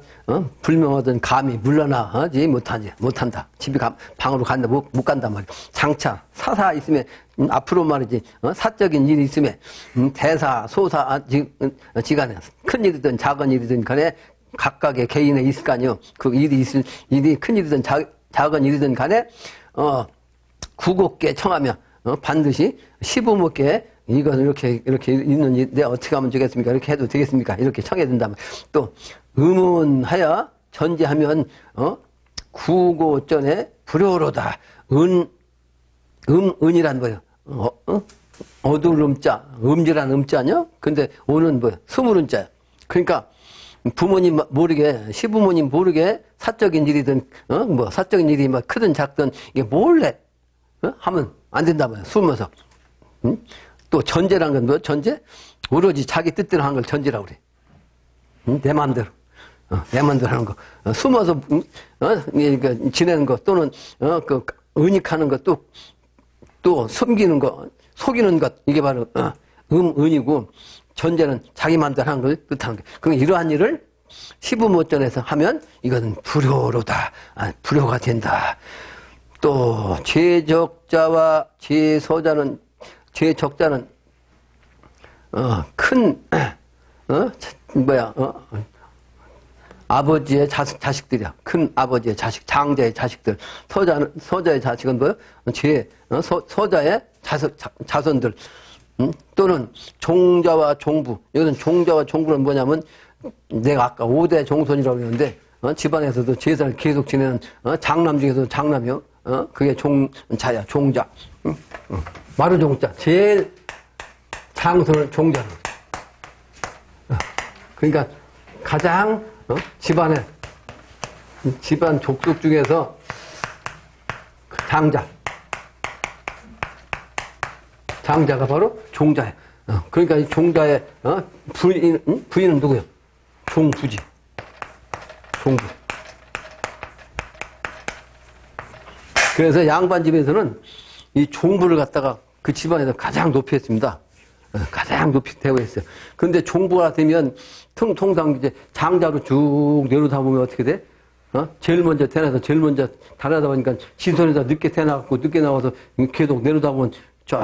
불명하던 감히 물러나지 못한다. 집에 방으로 간다 못 간단 말이야. 장차 사사 있으면 앞으로 말이지 사적인 일이 있으면 대사 소사 지간에 큰 일이든 작은 일이든 간에 각각의 개인에 있을 거 아니에요. 그 일이 큰 일이든 작은 일이든 간에 구곡께 청하며 반드시 시부모께 이건 이렇게 있는 일, 내가 어떻게 하면 되겠습니까? 이렇게 해도 되겠습니까? 이렇게 청해야 된다면 또 의문하여 전제하면 구고전에 불효로다. 은이란 뭐예요? 어두울 음자, 음지란 음자냐? 근데 오는 뭐예요? 스물 은자야. 그러니까 부모님 모르게, 시부모님 모르게 사적인 일이든, 뭐, 사적인 일이 막 크든 작든, 이게 몰래, 하면 안 된단 말이야. 숨어서. 응? 또 전제란 건 뭐, 전제? 오로지 자기 뜻대로 하는 걸 전제라고 그래. 응? 내 마음대로. 내 마음대로 하는 거. 숨어서, 그러니까 지내는 거, 또는, 그, 은닉하는 것, 또 숨기는 거, 속이는 것, 이게 바로, 은이고, 전제는 자기 마음대로 하는 걸 뜻하는 거예요. 그럼 이러한 일을 시부모전에서 하면 이것은 불효로다. 불효가 된다. 또 죄적자와 죄적자는 큰 아버지의 자식들이야. 큰 아버지의 자식, 장자의 자식들. 서자의 자식은 뭐요? 서자의 자손들. 또는 종자와 종부. 여기는 종자와 종부는 뭐냐면 내가 아까 5대 종손이라고 했는데 집안에서도 제사를 계속 지내는 장남 중에서도 장남이요. 그게 종자야. 종자. 마루 종자. 제일 장손을 종자로. 그러니까 가장 집안 족속 중에서 장자가 바로 종자예요. 그러니까 이 종자의 부인은 누구예요? 종부지. 종부. 그래서 양반 집에서는 이 종부를 갖다가 그 집안에서 가장 높이 했습니다. 가장 높이 대우했어요. 근데 종부가 되면 통상 이제 장자로 쭉 내려다 보면 어떻게 돼? 제일 먼저 태어나서 제일 먼저 달아다 보니까 지손에서 늦게 태어나갖고 늦게 나와서 계속 내려다 보면 저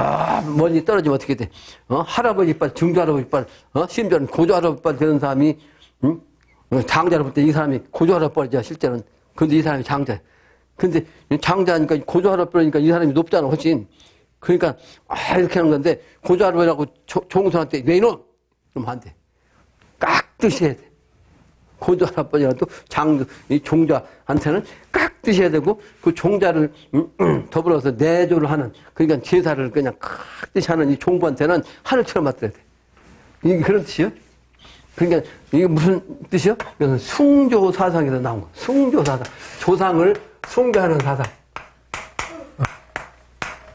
멀리 떨어지면 어떻게 돼? 할아버지 빨, 증조할아버지 빨, 심지어는 고조할아버지 빨 되는 사람이, 장자로 볼 때 이 사람이 고조할아버지 빨이야, 실제는. 근데 이 사람이 장자야. 근데 장자니까 고조할아버지 빨이니까 이 사람이 높잖아, 훨씬. 그러니까, 이렇게 하는 건데, 고조할아버지라고 종손한테 왜 이놈? 그러면 안 돼. 깍듯이 해야 돼. 고조할아버지라도 이 종자한테는 깍듯이 해야 되고, 그 종자를 더불어서 내조를 하는, 그러니까 제사를 그냥 깍듯이 하는 이 종부한테는 하늘처럼 맡아야 돼. 이게 그런 뜻이요? 그러니까 이게 무슨 뜻이요? 이것은 숭조사상에서 나온 거. 숭조사상. 조상을 숭배하는 사상.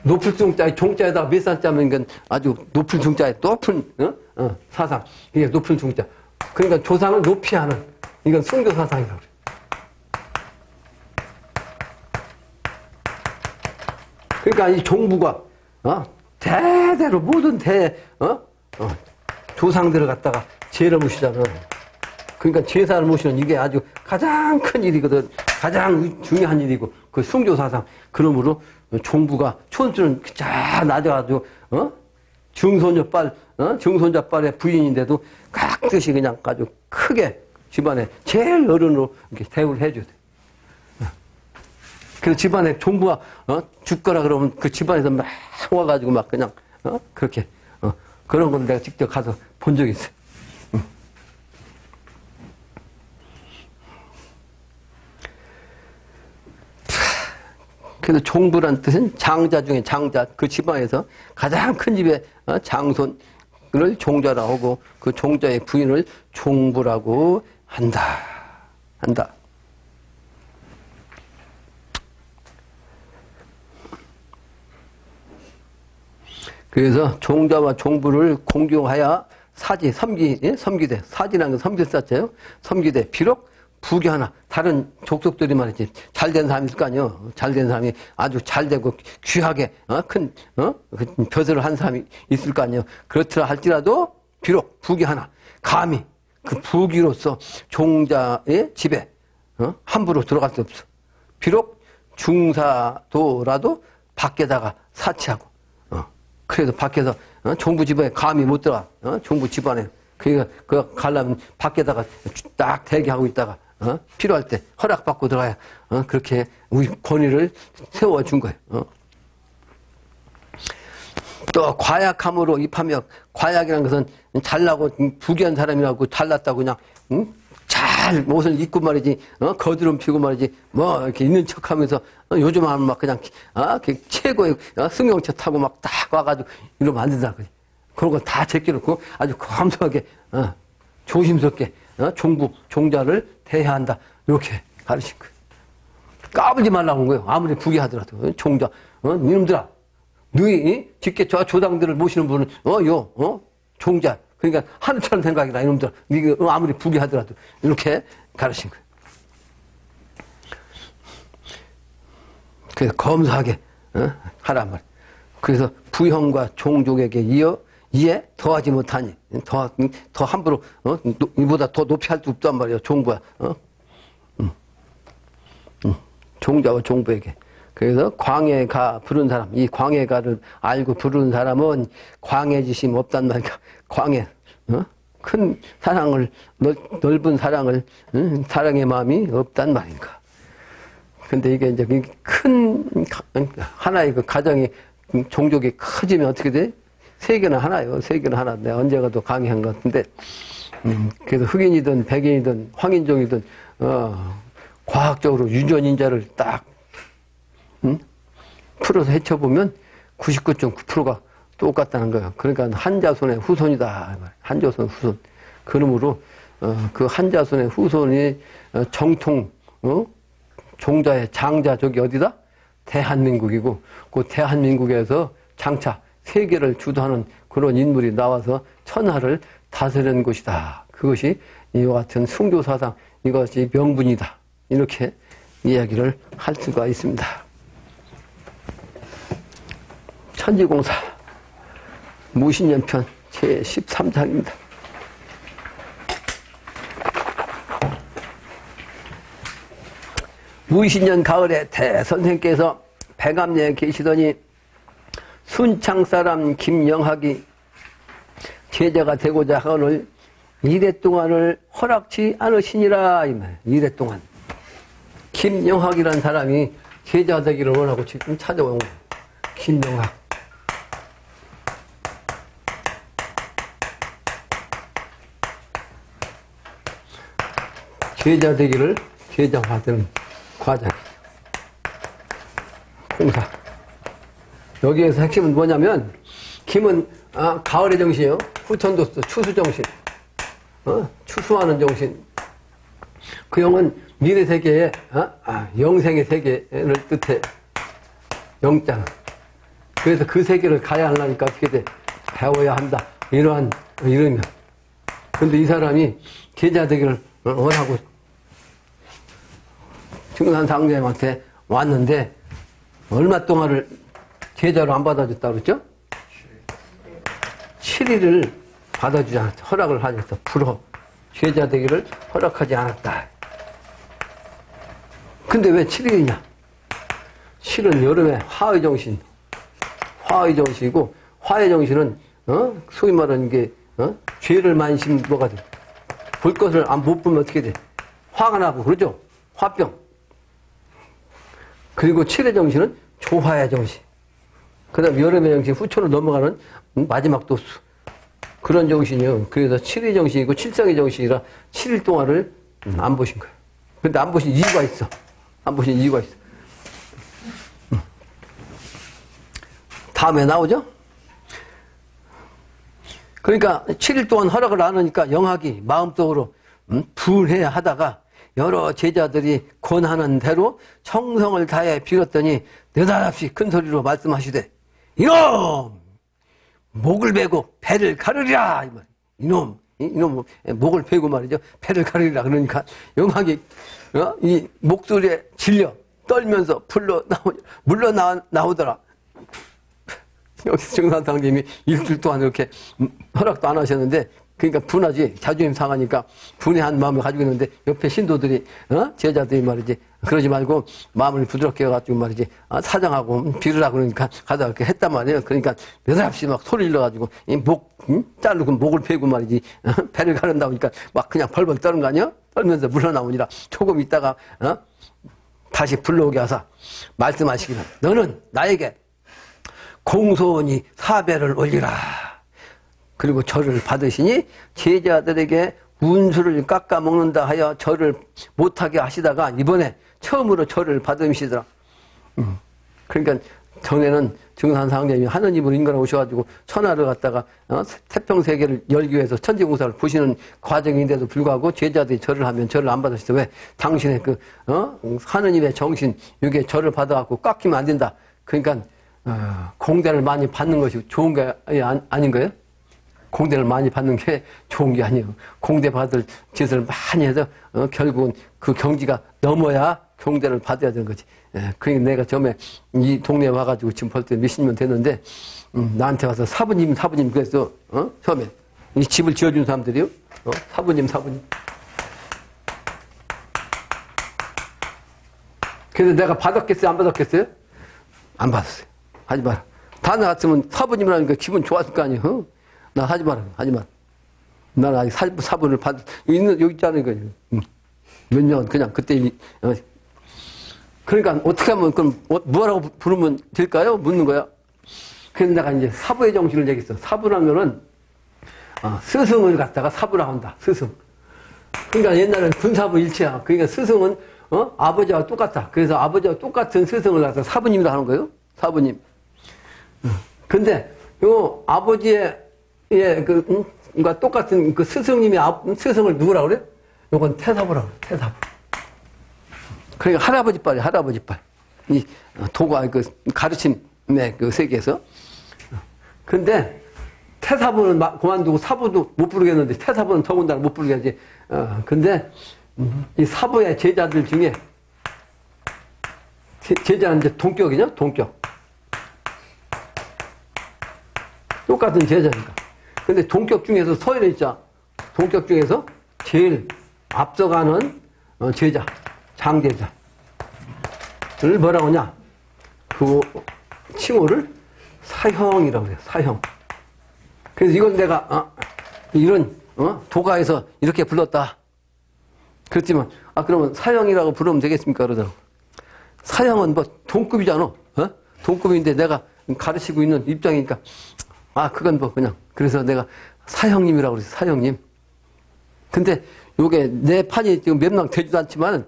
높을 숭자, 종자에다가 몇 산자면 이건 아주 높은 숭자에 높은, 사상. 이게 높은 숭자. 그러니까 조상을 높이 하는, 이건 숭조사상이라고 그래요. 그러니까 이 종부가, 대대로 모든 조상들을 갖다가 제를 모시잖아. 그러니까 제사를 모시는 이게 아주 가장 큰 일이거든. 가장 중요한 일이고, 그 숭조사상. 그러므로 종부가, 촌수는 잘 낮아가지고, 증손자 빨의 부인인데도 깍듯이 그냥 아주 크게 집안에 제일 어른으로 이렇게 대우를 해줘야 돼. 그래서 집안에 종부가, 죽거나 그러면 그 집안에서 막 와가지고 막 그냥, 그렇게, 그런 건 내가 직접 가서 본 적이 있어요. 그래서 종부란 뜻은 장자 중에 장자, 그 집안에서 가장 큰 집의 장손을 종자라고 하고 그 종자의 부인을 종부라고 한다. 그래서 종자와 종부를 공경하여 섬기되, 사지라는 건 섬길사자예요. 섬기되, 비록 부귀 하나, 다른 족속들이 말이지, 잘된 사람이 있을 거 아니에요. 잘된 사람이 아주 잘되고 귀하게, 벼슬을 한 사람이 있을 거 아니에요. 그렇더라 할지라도, 비록 부귀 하나, 감히 그 부귀로서 종자의 집에, 함부로 들어갈 수 없어. 비록 중사도라도 밖에다가 사치하고, 그래도 밖에서, 종부 집안에 감히 못 들어가, 종부 집안에. 그러니까, 가려면 밖에다가 딱 대기하고 있다가, 필요할 때 허락받고 들어가야, 그렇게 우리 권위를 세워준 거예요. 또, 과약함으로 입하며, 과약이라는 것은 잘나고, 부귀한 사람이라고 잘났다고 그냥, 잘 옷을 입고 말이지, 거드름 피고 말이지, 뭐, 이렇게 있는 척 하면서, 요즘 하면 막 그냥, 최고의 승용차 타고 막 딱 와가지고, 이러면 안 된다. 그런 거 다 제껴놓고 아주 감소하게, 조심스럽게, 종자를 대해야 한다. 이렇게 가르친 거예요. 까불지 말라고 한 거예요. 아무리 부귀하더라도. 종자, 이놈들아. 너희 직계 조당들을 모시는 분은, 종자. 그러니까 하늘처럼 생각이다. 이놈들아. 네가 아무리 부귀하더라도. 이렇게 가르친 거예요. 그래서 검소하게, 하란 말이에요. 그래서 부형과 종족에게 이에 더하지 못하니. 더 함부로, 이보다 더 높이 할 수 없단 말이에요. 종부야. 종자와 종부에게. 그래서 광해가 부른 사람, 이 광해가를 알고 부르는 사람은 광해지심 없단 말이야. 광해, 큰 사랑을, 넓은 사랑을, 사랑의 마음이 없단 말인가. 근데 이게 이제 큰, 하나의 그 가정이, 종족이 커지면 어떻게 돼? 세계는 하나예요. 세계는 하나. 내가 언제 가도 강의한 것 같은데, 그래서 흑인이든 백인이든 황인종이든, 과학적으로 유전인자를 딱, 풀어서 헤쳐보면 99.9%가 똑같다는 거예요. 그러니까 한자손의 후손이다. 한자손의 후손. 그러므로, 그 한자손의 후손이 정통, 종자의 장자, 저기 어디다? 대한민국이고, 그 대한민국에서 장차 세계를 주도하는 그런 인물이 나와서 천하를 다스리는 곳이다. 그것이 이와 같은 숭교사상, 이것이 명분이다. 이렇게 이야기를 할 수가 있습니다. 천지공사 무신년편 제13장입니다. 무신년 가을에 대선생께서 백암리에 계시더니 순창사람 김영학이 제자가 되고자 하거늘 이래 동안을 허락치 않으시니라. 이 말. 이래 동안 김영학이라는 사람이 제자 되기를 원하고 지금 찾아온 거예요. 김영학. 제자 되기를 제자화되는 과정. 공사. 여기에서 핵심은 뭐냐면, 김은, 가을의 정신이요. 후천도수, 추수정신. 추수하는 정신. 그 영은 미래 세계의, 영생의 세계를 뜻해. 영장. 그래서 그 세계를 가야 하려니까 어떻게 돼? 배워야 한다. 이러면. 근데 이 사람이 제자 되기를 원하고 증산상제한테 왔는데 얼마 동안을 제자로 안 받아줬다고 그랬죠? 7일을 받아주지 않았다. 허락을 하지 않았다. 불허. 제자 되기를 허락하지 않았다. 근데 왜 7일이냐? 7은 여름에 화의 정신. 화의 정신이고, 화의 정신은, 소위 말하는 게, 죄를 많이 심어가 돼. 볼 것을 못 보면 어떻게 돼? 화가 나고, 그러죠? 화병. 그리고 7의 정신은 조화의 정신. 그 다음 여름의 정신, 후초로 넘어가는 마지막 도수. 그런 정신이요. 그래서 7의 정신이고 7성의 정신이라 7일 동안을 안 보신 거예요. 근데 안 보신 이유가 있어. 안 보신 이유가 있어. 다음에 나오죠? 그러니까 7일 동안 허락을 안 하니까 영학이 마음속으로 분해야 하다가 여러 제자들이 권하는 대로 청성을 다해 빌었더니 느닷없이 큰 소리로 말씀하시되 이놈! 목을 베고 배를 가르리라! 이 말. 이놈 목을 베고 말이죠. 배를 가르리라. 그러니까 영학이 이 목소리에 질려 떨면서 물러 나오더라. 여기서 정산상님이 일주일 동안 이렇게 허락도 안 하셨는데, 그러니까 분하지. 자존심 상하니까 분해한 마음을 가지고 있는데, 옆에 신도들이, 제자들이 말이지, 그러지 말고 마음을 부드럽게 해가지고 말이지, 사정하고 빌으라 그러니까 가다 이렇게 했단 말이에요. 그러니까 느닷없이 막 소리 질러가지고, 이 자르고 목을 베고 말이지, 배를 가른다 보니까 막 그냥 벌벌 떠는 거 아니야? 떨면서 물러나오니라. 조금 있다가, 다시 불러오게 하사 말씀하시기를, 너는 나에게 공손히 사배를 올리라. 그리고 절을 받으시니 제자들에게 운수를 깎아먹는다 하여 절을 못하게 하시다가 이번에 처음으로 절을 받으시더라. 그러니까 전에는 증산상념이 하느님으로 인간에 오셔가지고 천하를 갖다가 태평세계를 열기 위해서 천지공사를 보시는 과정인데도 불구하고 제자들이 절을 하면 절을 안 받으시죠. 왜? 당신의 하느님의 정신 이게 절을 받아갖고 깎이면 안 된다. 그러니까 공대를 많이 받는 것이 좋은 게 아닌 거예요? 공대를 많이 받는 게 좋은 게 아니에요. 공대 받을 짓을 많이 해서 결국은 그 경지가 넘어야 경대를 받아야 되는 거지. 그러니까 내가 처음에 이 동네에 와가지고 지금 벌써 몇십 년 됐는데 나한테 와서 사부님 그래서 처음에 이 집을 지어준 사람들이요. 사부님. 그래서 내가 받았겠어요? 안 받았겠어요? 안 받았어요. 하지 마라. 다 나갔으면 사부님이라니까 기분 좋았을 거 아니에요. 나 하지 마라. 나는 아직 사부를 여기 있잖아요. 몇 년, 그냥 그때, 그러니까 어떻게 하면, 그럼 뭐라고 부르면 될까요? 묻는 거야. 그래서 내가 이제 사부의 정신을 얘기했어. 사부라면은, 스승을 갖다가 사부라고 한다. 스승. 그러니까 옛날엔 군사부 일체야. 그러니까 스승은, 아버지와 똑같다. 그래서 아버지와 똑같은 스승을 갖다가 사부님이라 하는 거예요. 사부님. 근데, 요 아버지의 그러니까 똑같은 그 스승님이 스승을 누구라 그래? 요건 태사부라고 그래, 태사부. 그러니까 할아버지 빨. 이 도가, 가르침의 그 세계에서. 근데 태사부는 그만두고 사부도 못 부르겠는데, 태사부는 더군다나 못 부르겠지. 근데 이 사부의 제자들 중에, 제자는 이제 동격이냐? 동격. 똑같은 제자니까. 근데 동격 중에서 서열에 있자. 동격 중에서 제일 앞서가는 제자, 장제자를 뭐라고 하냐? 그 칭호를 사형이라고 해요. 사형. 그래서 이건 내가 이런 도가에서 이렇게 불렀다. 그렇지만 그러면 사형이라고 부르면 되겠습니까? 그러더라고. 사형은 뭐 동급이잖아. 동급인데 내가 가르치고 있는 입장이니까 그건 뭐 그냥. 그래서 내가 사형님이라고 그랬어. 사형님. 근데 요게 내 판이 지금 몇 명 되지도 않지만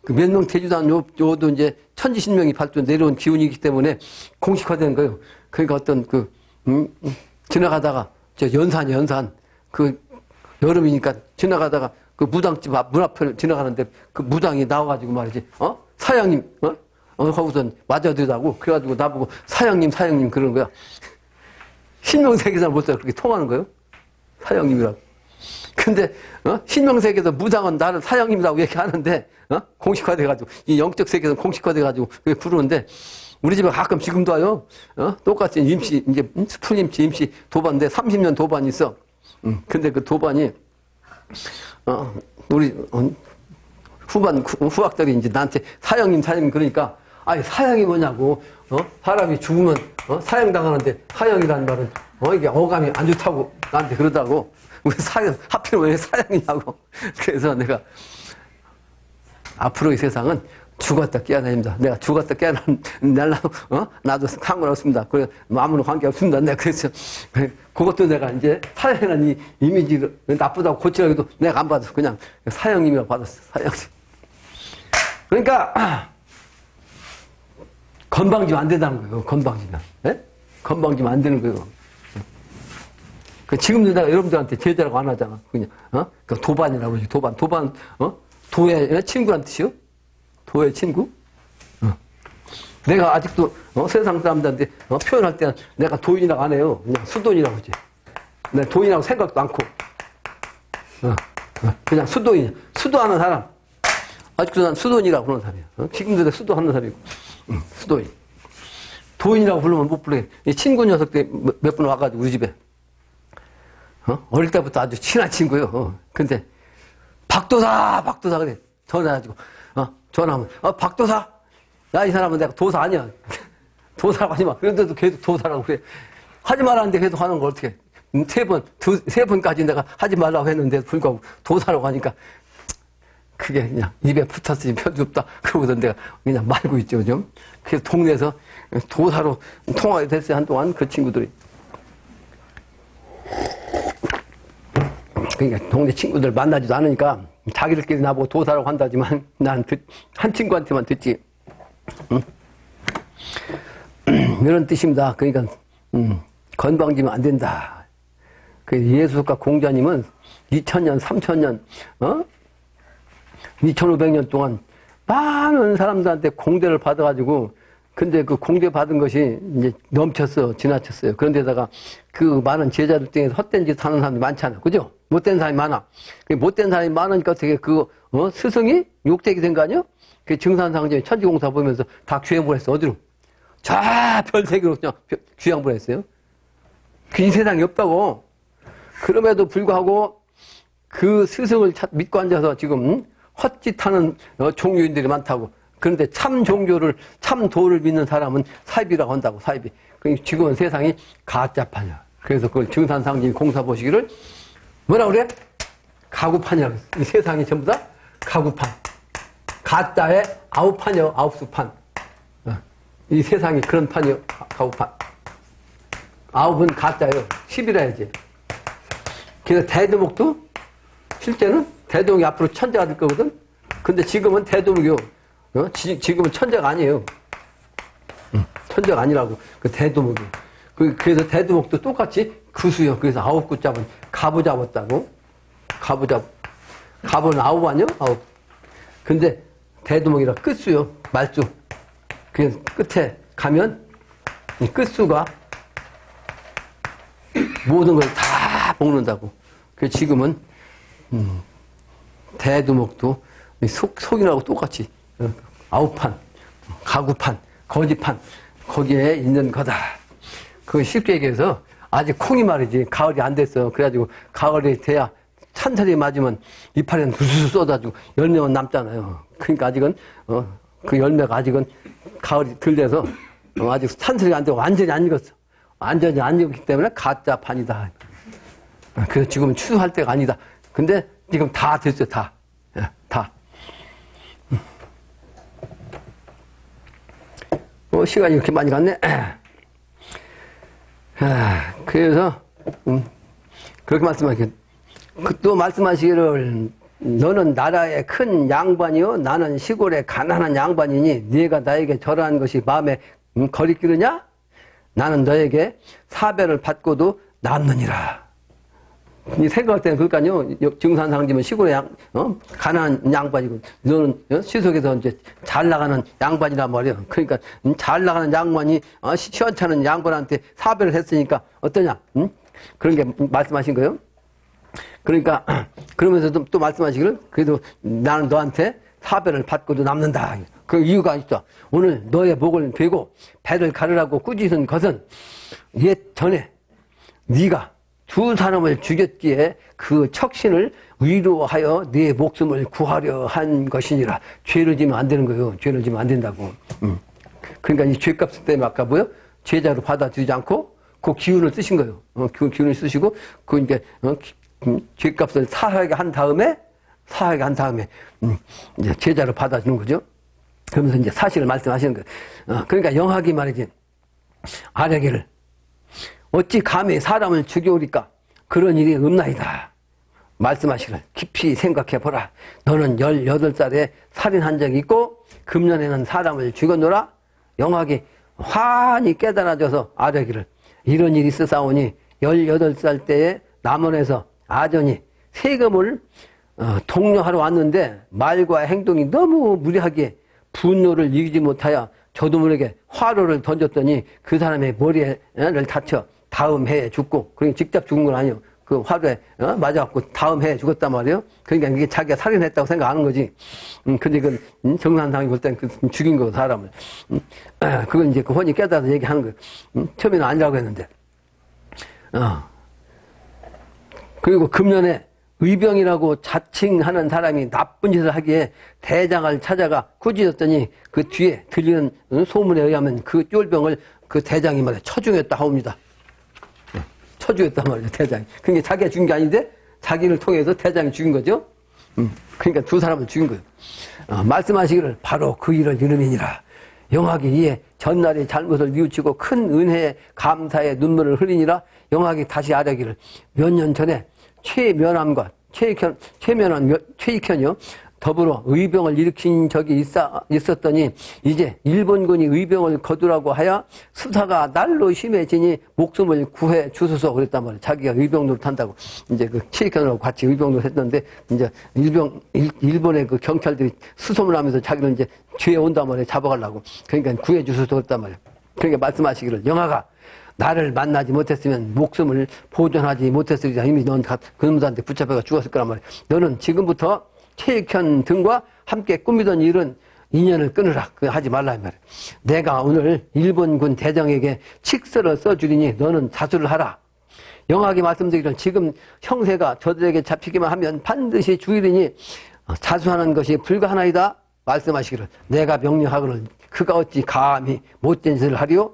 그 몇 명 되지도 않은 요도 이제 천지신명이 발전 내려온 기운이기 때문에 공식화된 거예요. 그러니까 어떤 지나가다가 연산 여름이니까 지나가다가 그 무당집 문 앞을 지나가는데 그 무당이 나와가지고 말이지 사형님 거기서 맞아들다고 그래가지고 나보고 사형님 그러는 거야. 신명세계에서 못 살아 그렇게 통하는 거예요. 사형님이라고. 근데 신명세계에서 무당은 나를 사형님이라고 얘기하는데 공식화돼가지고 이 영적 세계에서 공식화돼가지고 그게 부르는데 우리 집에 가끔 지금도 와요. 똑같이 임시 이제 스푼임시 임시 도반인데 30년 도반이 있어. 근데 그 도반이 우리 후학들이 이제 나한테 사형님 그러니까 사형이 뭐냐고. 사람이 죽으면 사형당하는데 사형이라는 말은 이게 어감이 안 좋다고 나한테 그러다고. 왜 하필 왜 사형이냐고. 그래서 내가 앞으로의 세상은 죽었다 깨어납니다. 내가 죽었다 깨어나도 나도 상관없습니다. 그래 아무런 관계 없습니다. 내가 그래서 그것도 내가 이제 사형이라는 이 이미지를 나쁘다고 고치라고 해도 내가 안 받았어. 그냥 사형님이라고 받았어. 사형님. 그러니까 건방지면 안 된다는 거예요. 건방지면. 예? 건방지면 안 되는 거예요. 지금도 내가 여러분들한테 제자라고 안 하잖아. 그냥, 그 도반이라고 하지. 도반, 도의 친구란 뜻이요? 도의 친구? 내가 아직도, 세상 사람들한테, 표현할 때는 내가 도인이라고 안 해요. 그냥 수도인이라고 하지. 내가 도인이라고 생각도 않고. 그냥 수도인. 수도하는 사람. 아직도 난 수도인이라고 부르는 사람이야. 지금도 내가 수도하는 사람이고. 수도인. 도인이라고 부르면 못 부르겠네. 친구 녀석들 몇 분 와가지고 우리 집에. 어릴 때부터 아주 친한 친구요. 근데, 박도사 그래. 전화해가지고, 전화하면, 박도사? 야, 이 사람은 내가 도사 아니야. 도사라고 하지 마. 그런데도 계속 도사라고 그래. 하지 말라는데 계속 하는 걸 어떻게. 세 번까지 내가 하지 말라고 했는데 불구하고 도사라고 하니까, 그게 그냥 입에 붙었으니 편이 없다. 그러고서 내가 그냥 말고 있죠, 좀. 그래서 동네에서 도사로 통화가 됐어요, 한동안 그 친구들이. 그러니까 동네 친구들 만나지도 않으니까 자기들끼리 나보고 도사라고 한다지만 난 한 친구한테만 듣지. 응? 이런 뜻입니다. 그러니까 건방지면 안 된다. 그 예수과 공자님은 2000년, 3000년, 2500년 동안 많은 사람들한테 공대를 받아가지고, 근데 그 공대 받은 것이 이제 넘쳤어, 지나쳤어요. 그런데다가 그 많은 제자들 중에서 헛된 짓 하는 사람이 많잖아. 그죠? 못된 사람이 많아. 그 못된 사람이 많으니까 어떻게 스승이 욕되게 된 거 아니야? 그 증산상제에 천지공사 보면서 다 귀양을 했어. 어디로? 저 별세계로 그냥 귀양을 했어요. 그 이 세상이 없다고. 그럼에도 불구하고 그 스승을 믿고 앉아서 지금 헛짓하는 종교인들이 많다고. 그런데 참 종교를, 참 도를 믿는 사람은 사입이라고 한다고, 사입이. 지금은 세상이 가짜판이야. 그래서 그걸 증산상진 공사 보시기를 뭐라 그래? 가구판이라고 했어. 이 세상이 전부 다 가구판. 가짜의 아홉판이요, 아홉수판. 이 세상이 그런 판이요, 가구판. 아홉은 가짜요, 10이라 해야지. 그래서 대두목도 실제는 대두목이 앞으로 천재가 될 거거든? 근데 지금은 대두목이요. 지금은 천재가 아니에요. 천재가 아니라고. 그 대두목이. 그래서 대두목도 똑같이 구수요. 그래서 아홉 구 잡은 가부 잡았다고. 가부는 아홉 아니요? 아홉. 근데 대두목이라 끝수요. 말수. 그래서 끝에 가면 이 끝수가 모든 걸 다 먹는다고. 그래서 지금은 대두목도 속이라고 똑같이 아홉판, 가구판, 거지판 거기에 있는 거다. 그거 쉽게 얘기해서 아직 콩이 말이지 가을이 안 됐어. 그래가지고 가을이 돼야 찬철이 맞으면 이파리는 부스스 쏟아지고 열매만 남잖아요. 그러니까 아직은 그 열매가 아직은 가을이 덜 돼서 아직 찬철이 안 되고 완전히 안 익었어. 완전히 안 익었기 때문에 가짜판이다. 그래서 지금은 추수할 때가 아니다. 근데 지금 다 됐어요. 다. 시간이 이렇게 많이 갔네. 그래서 그렇게 말씀하시길, 또 말씀하시기를 너는 나라의 큰 양반이요 나는 시골의 가난한 양반이니 네가 나에게 절하는 것이 마음에 거리끼느냐? 나는 너에게 사배를 받고도 남느니라. 생각할 때는 그럴까요? 증산상지면 시골의 가난한 양반이고, 너는 시속에서 이제 잘 나가는 양반이란 말이에요. 그러니까, 잘 나가는 양반이, 시원찮은 양반한테 사배를 했으니까, 어떠냐? 그런 게 말씀하신 거예요. 그러니까, 그러면서도 또 말씀하시기를, 그래도 나는 너한테 사배를 받고도 남는다. 그 이유가 있어. 오늘 너의 목을 베고 배를 가르라고 꾸짖은 것은 옛전에 네가 두 사람을 죽였기에 그 척신을 위로하여 네 목숨을 구하려 한 것이니라. 죄를 지면 안 되는 거예요. 죄를 지면 안 된다고. 그러니까 이 죄값 때문에 아까 뭐요? 제자로 받아들이지 않고 그 기운을 쓰신 거예요. 그 기운을 쓰시고 그 이제 죄값을 사하게 한 다음에 이제 제자로 받아주는 거죠. 그러면서 이제 사실을 말씀하시는 거예요. 그러니까 영학이 말이지. 아뢰기를 어찌 감히 사람을 죽여오리까? 그런 일이 없나이다. 말씀하시기를 깊이 생각해보라. 너는 18살에 살인한 적이 있고 금년에는 사람을 죽였노라. 영학이 환히 깨달아져서 아뢰기를 이런 일이 있어싸우니 18살 때에 남원에서 아전이 세금을 독려하러 왔는데 말과 행동이 너무 무례하기에 분노를 이기지 못하여 저도 모르게 화로를 던졌더니 그 사람의 머리를 다쳐 다음 해에 죽고, 그러니까 직접 죽은 건 아니에요. 그 화로에 맞아갖고 다음 해에 죽었단 말이에요. 그러니까 이게 자기가 살인했다고 생각하는 거지. 근데 그 정산상이 볼 때는 그 죽인 거 사람을. 그건 이제 그 혼이 깨달아서 얘기하는 거예요. 처음에는 아니라고 했는데. 그리고 금년에 의병이라고 자칭하는 사람이 나쁜 짓을 하기에 대장을 찾아가 꾸짖었더니 그 뒤에 들리는 소문에 의하면 그 쫄병을 그 대장이 말이야 처중했다 하옵니다. 처중했단 말이죠, 대장이. 그러니까 자기가 죽인 게 아닌데 자기를 통해서 대장이 죽인 거죠. 그러니까 두 사람을 죽인 거예요. 말씀하시기를 바로 그 일을 이름이니라. 영학이 이에 전날의 잘못을 뉘우치고 큰 은혜에 감사의 눈물을 흘리니라. 영학이 다시 아뢰기를 몇 년 전에 최면함과 최익현이요 더불어 의병을 일으킨 적이 있었더니 이제 일본군이 의병을 거두라고 하여 수사가 날로 심해지니 목숨을 구해 주소서 그랬단 말이에요. 자기가 의병 노릇한다고 이제 그 치익현하고 같이 의병 노릇했는데 이제 일본의 그 경찰들이 수소문 하면서 자기를 이제 죄에 온단 말이에요. 잡아가려고. 그러니까 구해 주소서 그랬단 말이에요. 그러니까 말씀하시기를 영하가 나를 만나지 못했으면 목숨을 보존하지 못했으리라. 이미 넌 그놈들한테 붙잡혀가 죽었을 거란 말이야. 너는 지금부터 최익현 등과 함께 꾸미던 일은 인연을 끊으라. 그거 하지 말라 이 말이야. 내가 오늘 일본군 대장에게 칙서를 써주리니 너는 자수를 하라. 영하게 말씀드리기를 지금 형세가 저들에게 잡히기만 하면 반드시 죽이리니 자수하는 것이 불가하나이다. 말씀하시기를 내가 명령하거늘 그가 어찌 감히 못된 짓을 하리요?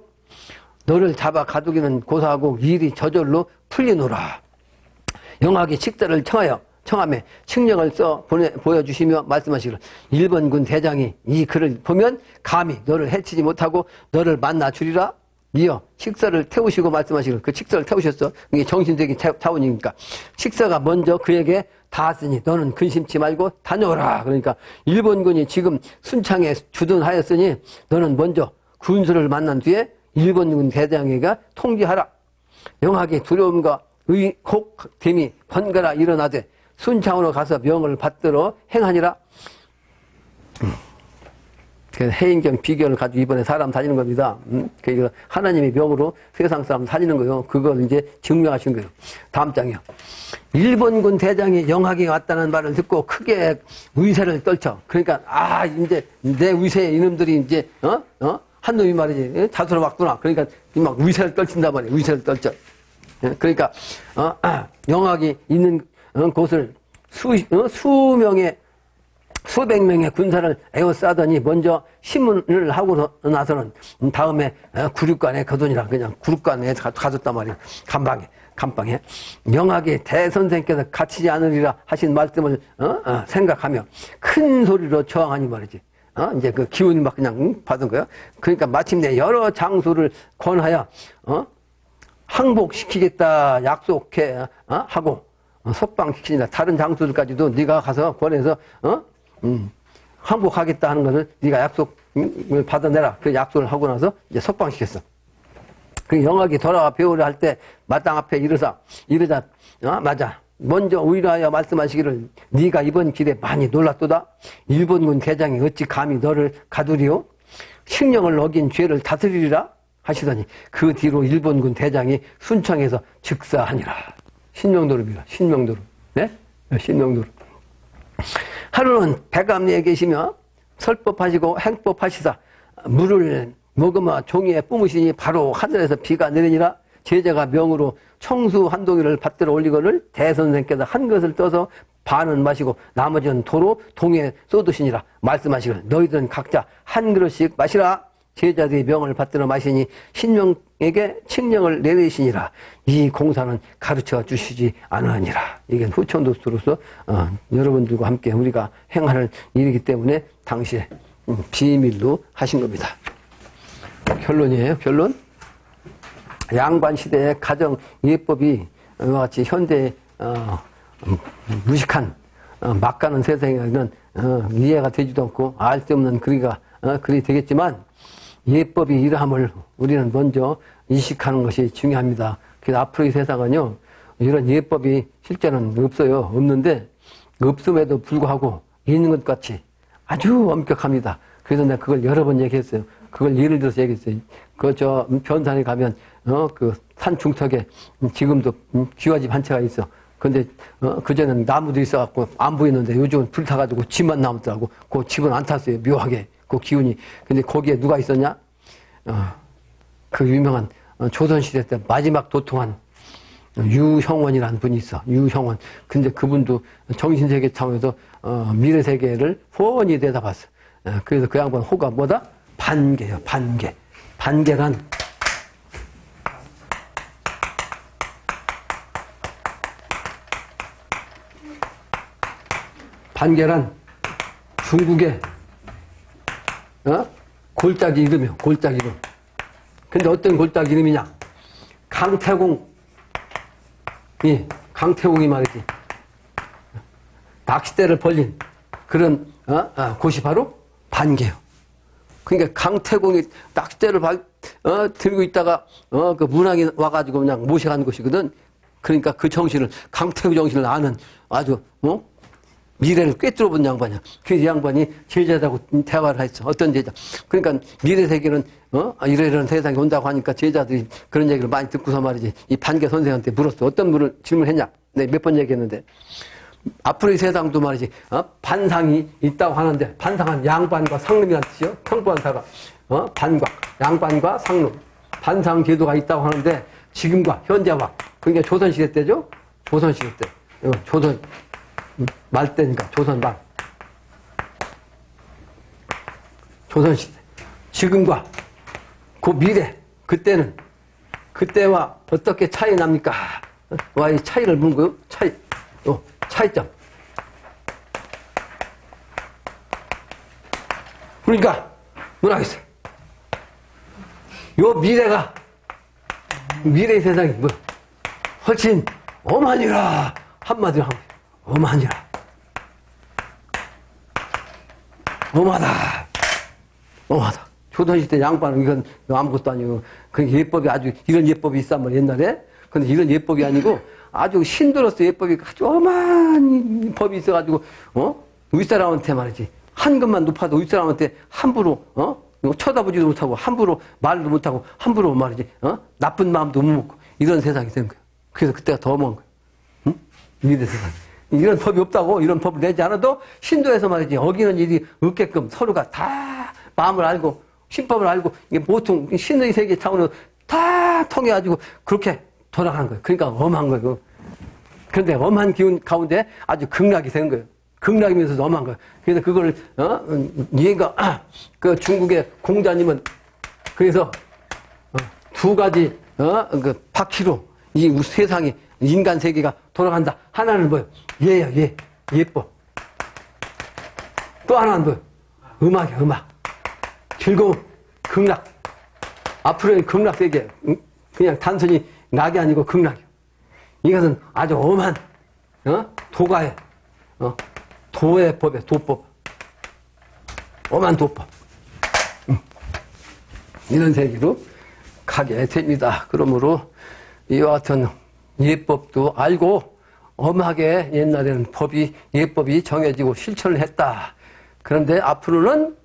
너를 잡아 가두기는 고사하고 일이 저절로 풀리노라. 영하게 칙서를 청함에 칙령을 써 보여주시며 말씀하시기를 일본군 대장이 이 글을 보면 감히 너를 해치지 못하고 너를 만나 주리라. 이어 칙서를 태우시고 말씀하시기를 그 칙서를 태우셨어. 이게 정신적인 차원이니까 칙서가 먼저 그에게 닿았으니 너는 근심치 말고 다녀오라. 그러니까 일본군이 지금 순창에 주둔하였으니 너는 먼저 군수를 만난 뒤에 일본군 대장에게 통지하라. 영하게 두려움과 의혹됨이 번갈아 일어나되 순창으로 가서 명을 받들어 행하니라. 그래서 해인경 비결을 가지고 이번에 사람 살리는 겁니다. 그러니까 하나님의 명으로 세상 사람 살리는 거요. 그걸 이제 증명하신 거예요. 다음 장이요. 일본군 대장이 영하게 왔다는 말을 듣고 크게 위세를 떨쳐. 그러니까 이제 내 위세에 이놈들이 이제 한 놈이 말이지 자수로 왔구나. 그러니까 막 위세를 떨친단 말이에요. 위세를 떨쳐. 그러니까 영학이 있는 곳을 수백 명의 군사를 에워싸더니 먼저 신문을 하고 나서는 다음에 구륙관에 거두니라. 그냥 구륙관에 가뒀단 말이에요. 감방에 영하게 대선생께서 갇히지 않으리라 하신 말씀을 생각하며 큰 소리로 저항하니 말이지. 이제 그 기운이 막 그냥 받은 거야. 그러니까 마침내 여러 장소를 권하여 항복시키겠다 약속해 하고 석방시키니라. 다른 장소들까지도 네가 가서 권해서 항복하겠다 하는 것을 네가 약속을 받아내라. 그 약속을 하고 나서 이제 석방시켰어. 그 영학이 돌아와 배우려 할 때 마땅 앞에 이르자 맞아. 먼저 위로하여 말씀하시기를 네가 이번 길에 많이 놀랐도다. 일본군 대장이 어찌 감히 너를 가두리요? 칙령을 어긴 죄를 다스리리라 하시더니 그 뒤로 일본군 대장이 순창에서 즉사하니라. 신명도릅니다. 신명도릅. 네? 신명도릅. 하루는 백암리에 계시며 설법하시고 행법하시사 물을 먹으며 종이에 뿜으시니 바로 하늘에서 비가 내리니라. 제자가 명으로 청수 한 동이를 받들어 올리거늘 대선생께서 한 것을 떠서 반은 마시고 나머지는 도로 동에 쏟으시니라. 말씀하시기를 너희들은 각자 한 그릇씩 마시라. 제자들이 명을 받들어 마시니 신명에게 칙령을 내리시니라. 이 공사는 가르쳐 주시지 않으니라. 이게 후천도수로서 여러분들과 함께 우리가 행할 일이기 때문에 당시에 비밀로 하신 겁니다. 결론이에요. 결론. 양반 시대의 가정 예법이 이와 같이 현대 무식한 막 가는 세상에는 이해가 되지도 않고 알 수 없는 글이 되겠지만 예법이 이러함을 우리는 먼저 인식하는 것이 중요합니다. 그래서 앞으로 이 세상은요 이런 예법이 실제는 없어요. 없는데 없음에도 불구하고 있는 것 같이 아주 엄격합니다. 그래서 내가 그걸 여러 번 얘기했어요. 그걸 예를 들어서 얘기했어요. 변산에 가면 그 산 중턱에 지금도 귀화집 한 채가 있어. 근데 그전에는 나무도 있어갖고 안 보이는데 요즘은 불 타가지고 집만 남았더라고. 그 집은 안 탔어요. 묘하게 그 기운이. 근데 거기에 누가 있었냐? 그 유명한 조선시대 때 마지막 도통한 유형원이라는 분이 있어. 유형원. 근데 그분도 정신세계 차원에서 미래세계를 훤히 내다봤어. 그래서 그 양반 호가 뭐다? 반개요. 반개. 반개란 중국의 골짜기 이름이요. 골짜기 이름. 근데 어떤 골짜기 이름이냐? 강태공이 말이지. 낚싯대를 벌린 그런 곳이 바로 반개요. 그러니까 강태공이 낚싯대를 들고 있다가 그 문왕이 와가지고 그냥 모셔간 것이거든. 그러니까 그 정신을 강태구 정신을 아는 아주 미래를 꿰뚫어 본 양반이야. 그래서 양반이 제자하고 대화를 했어. 어떤 제자? 그러니까 미래 세계는 이러이러한 세상이 온다고 하니까 제자들이 그런 얘기를 많이 듣고서 말이지. 이 반개 선생한테 물었어. 어떤 분을 질문했냐? 내가 몇 번 얘기했는데 앞으로의 세상도 말이지. 반상이 있다고 하는데 반상은 양반과 상놈이란 뜻이요. 평부한사가 반과 양반과 상놈 반상 제도가 있다고 하는데 지금과 현재와 그러니까 조선시대 때죠. 조선시대 때 조선 말 때니까 조선 말 조선시대 지금과 그 미래 그때는 그때와 어떻게 차이 납니까? 와, 이 차이를 묻는 거요. 차이점. 그러니까 뭐라 했어요? 요 미래가 미래의 세상이 뭐 훨씬 엄하니라 한마디로 하면 엄하니라 엄하다 엄하다. 조선시대 양반은 이건 아무것도 아니고 그 예법이 아주 이런 예법이 있단 말이야 옛날에. 근데 이런 예법이 아니고 아주 신들어서 예법이 아주 엄한 법이 있어가지고 윗사람한테 말이지 한급만 높아도 윗사람한테 함부로 쳐다보지도 못하고 함부로 말도 못하고 함부로 말이지 나쁜 마음도 못 먹고 이런 세상이 된 거예요. 그래서 그때가 더 엄한 거예요. 응? 미래 세상. 이런 법이 없다고 이런 법을 내지 않아도 신도에서 말이지 어기는 일이 없게끔 서로가 다 마음을 알고 신법을 알고 이게 보통 신의 세계 차원으로 다 통해가지고 그렇게 돌아가는 거예요. 그러니까 엄한 거예요. 그런데 엄한 기운 가운데 아주 극락이 된 거예요. 극락이면서도 엄한 거예요. 그래서 그걸 얘가 그 중국의 공자님은 그래서 두 가지 그 바퀴로 이 세상이 인간 세계가 돌아간다. 하나는 뭐예요? 예요, 예. 예법. 또 하나는 뭐예요? 음악이야, 음악. 즐거움, 극락. 앞으로는 극락 세계예요. 그냥 단순히 낙이 아니고 극락이요. 이것은 아주 엄한 도가의 도의 법이에요. 도법. 엄한 도법. 이런 세계로 가게 됩니다. 그러므로 이와 같은 예법도 알고 엄하게 옛날에는 예법이 정해지고 실천을 했다. 그런데 앞으로는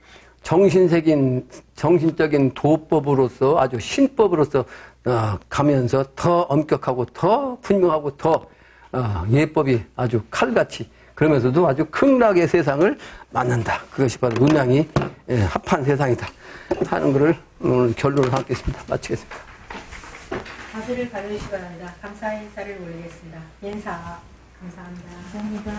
정신적인 도법으로서 아주 신법으로서 가면서 더 엄격하고 더 분명하고 더 예법이 아주 칼같이 그러면서도 아주 극락의 세상을 만난다. 그것이 바로 음양이 합한 세상이다 하는 것을 오늘 결론을 하겠습니다. 마치겠습니다. 다수를 가져주시기 바랍니다. 감사의 인사를 올리겠습니다. 인사 감사합니다. 감사합니다.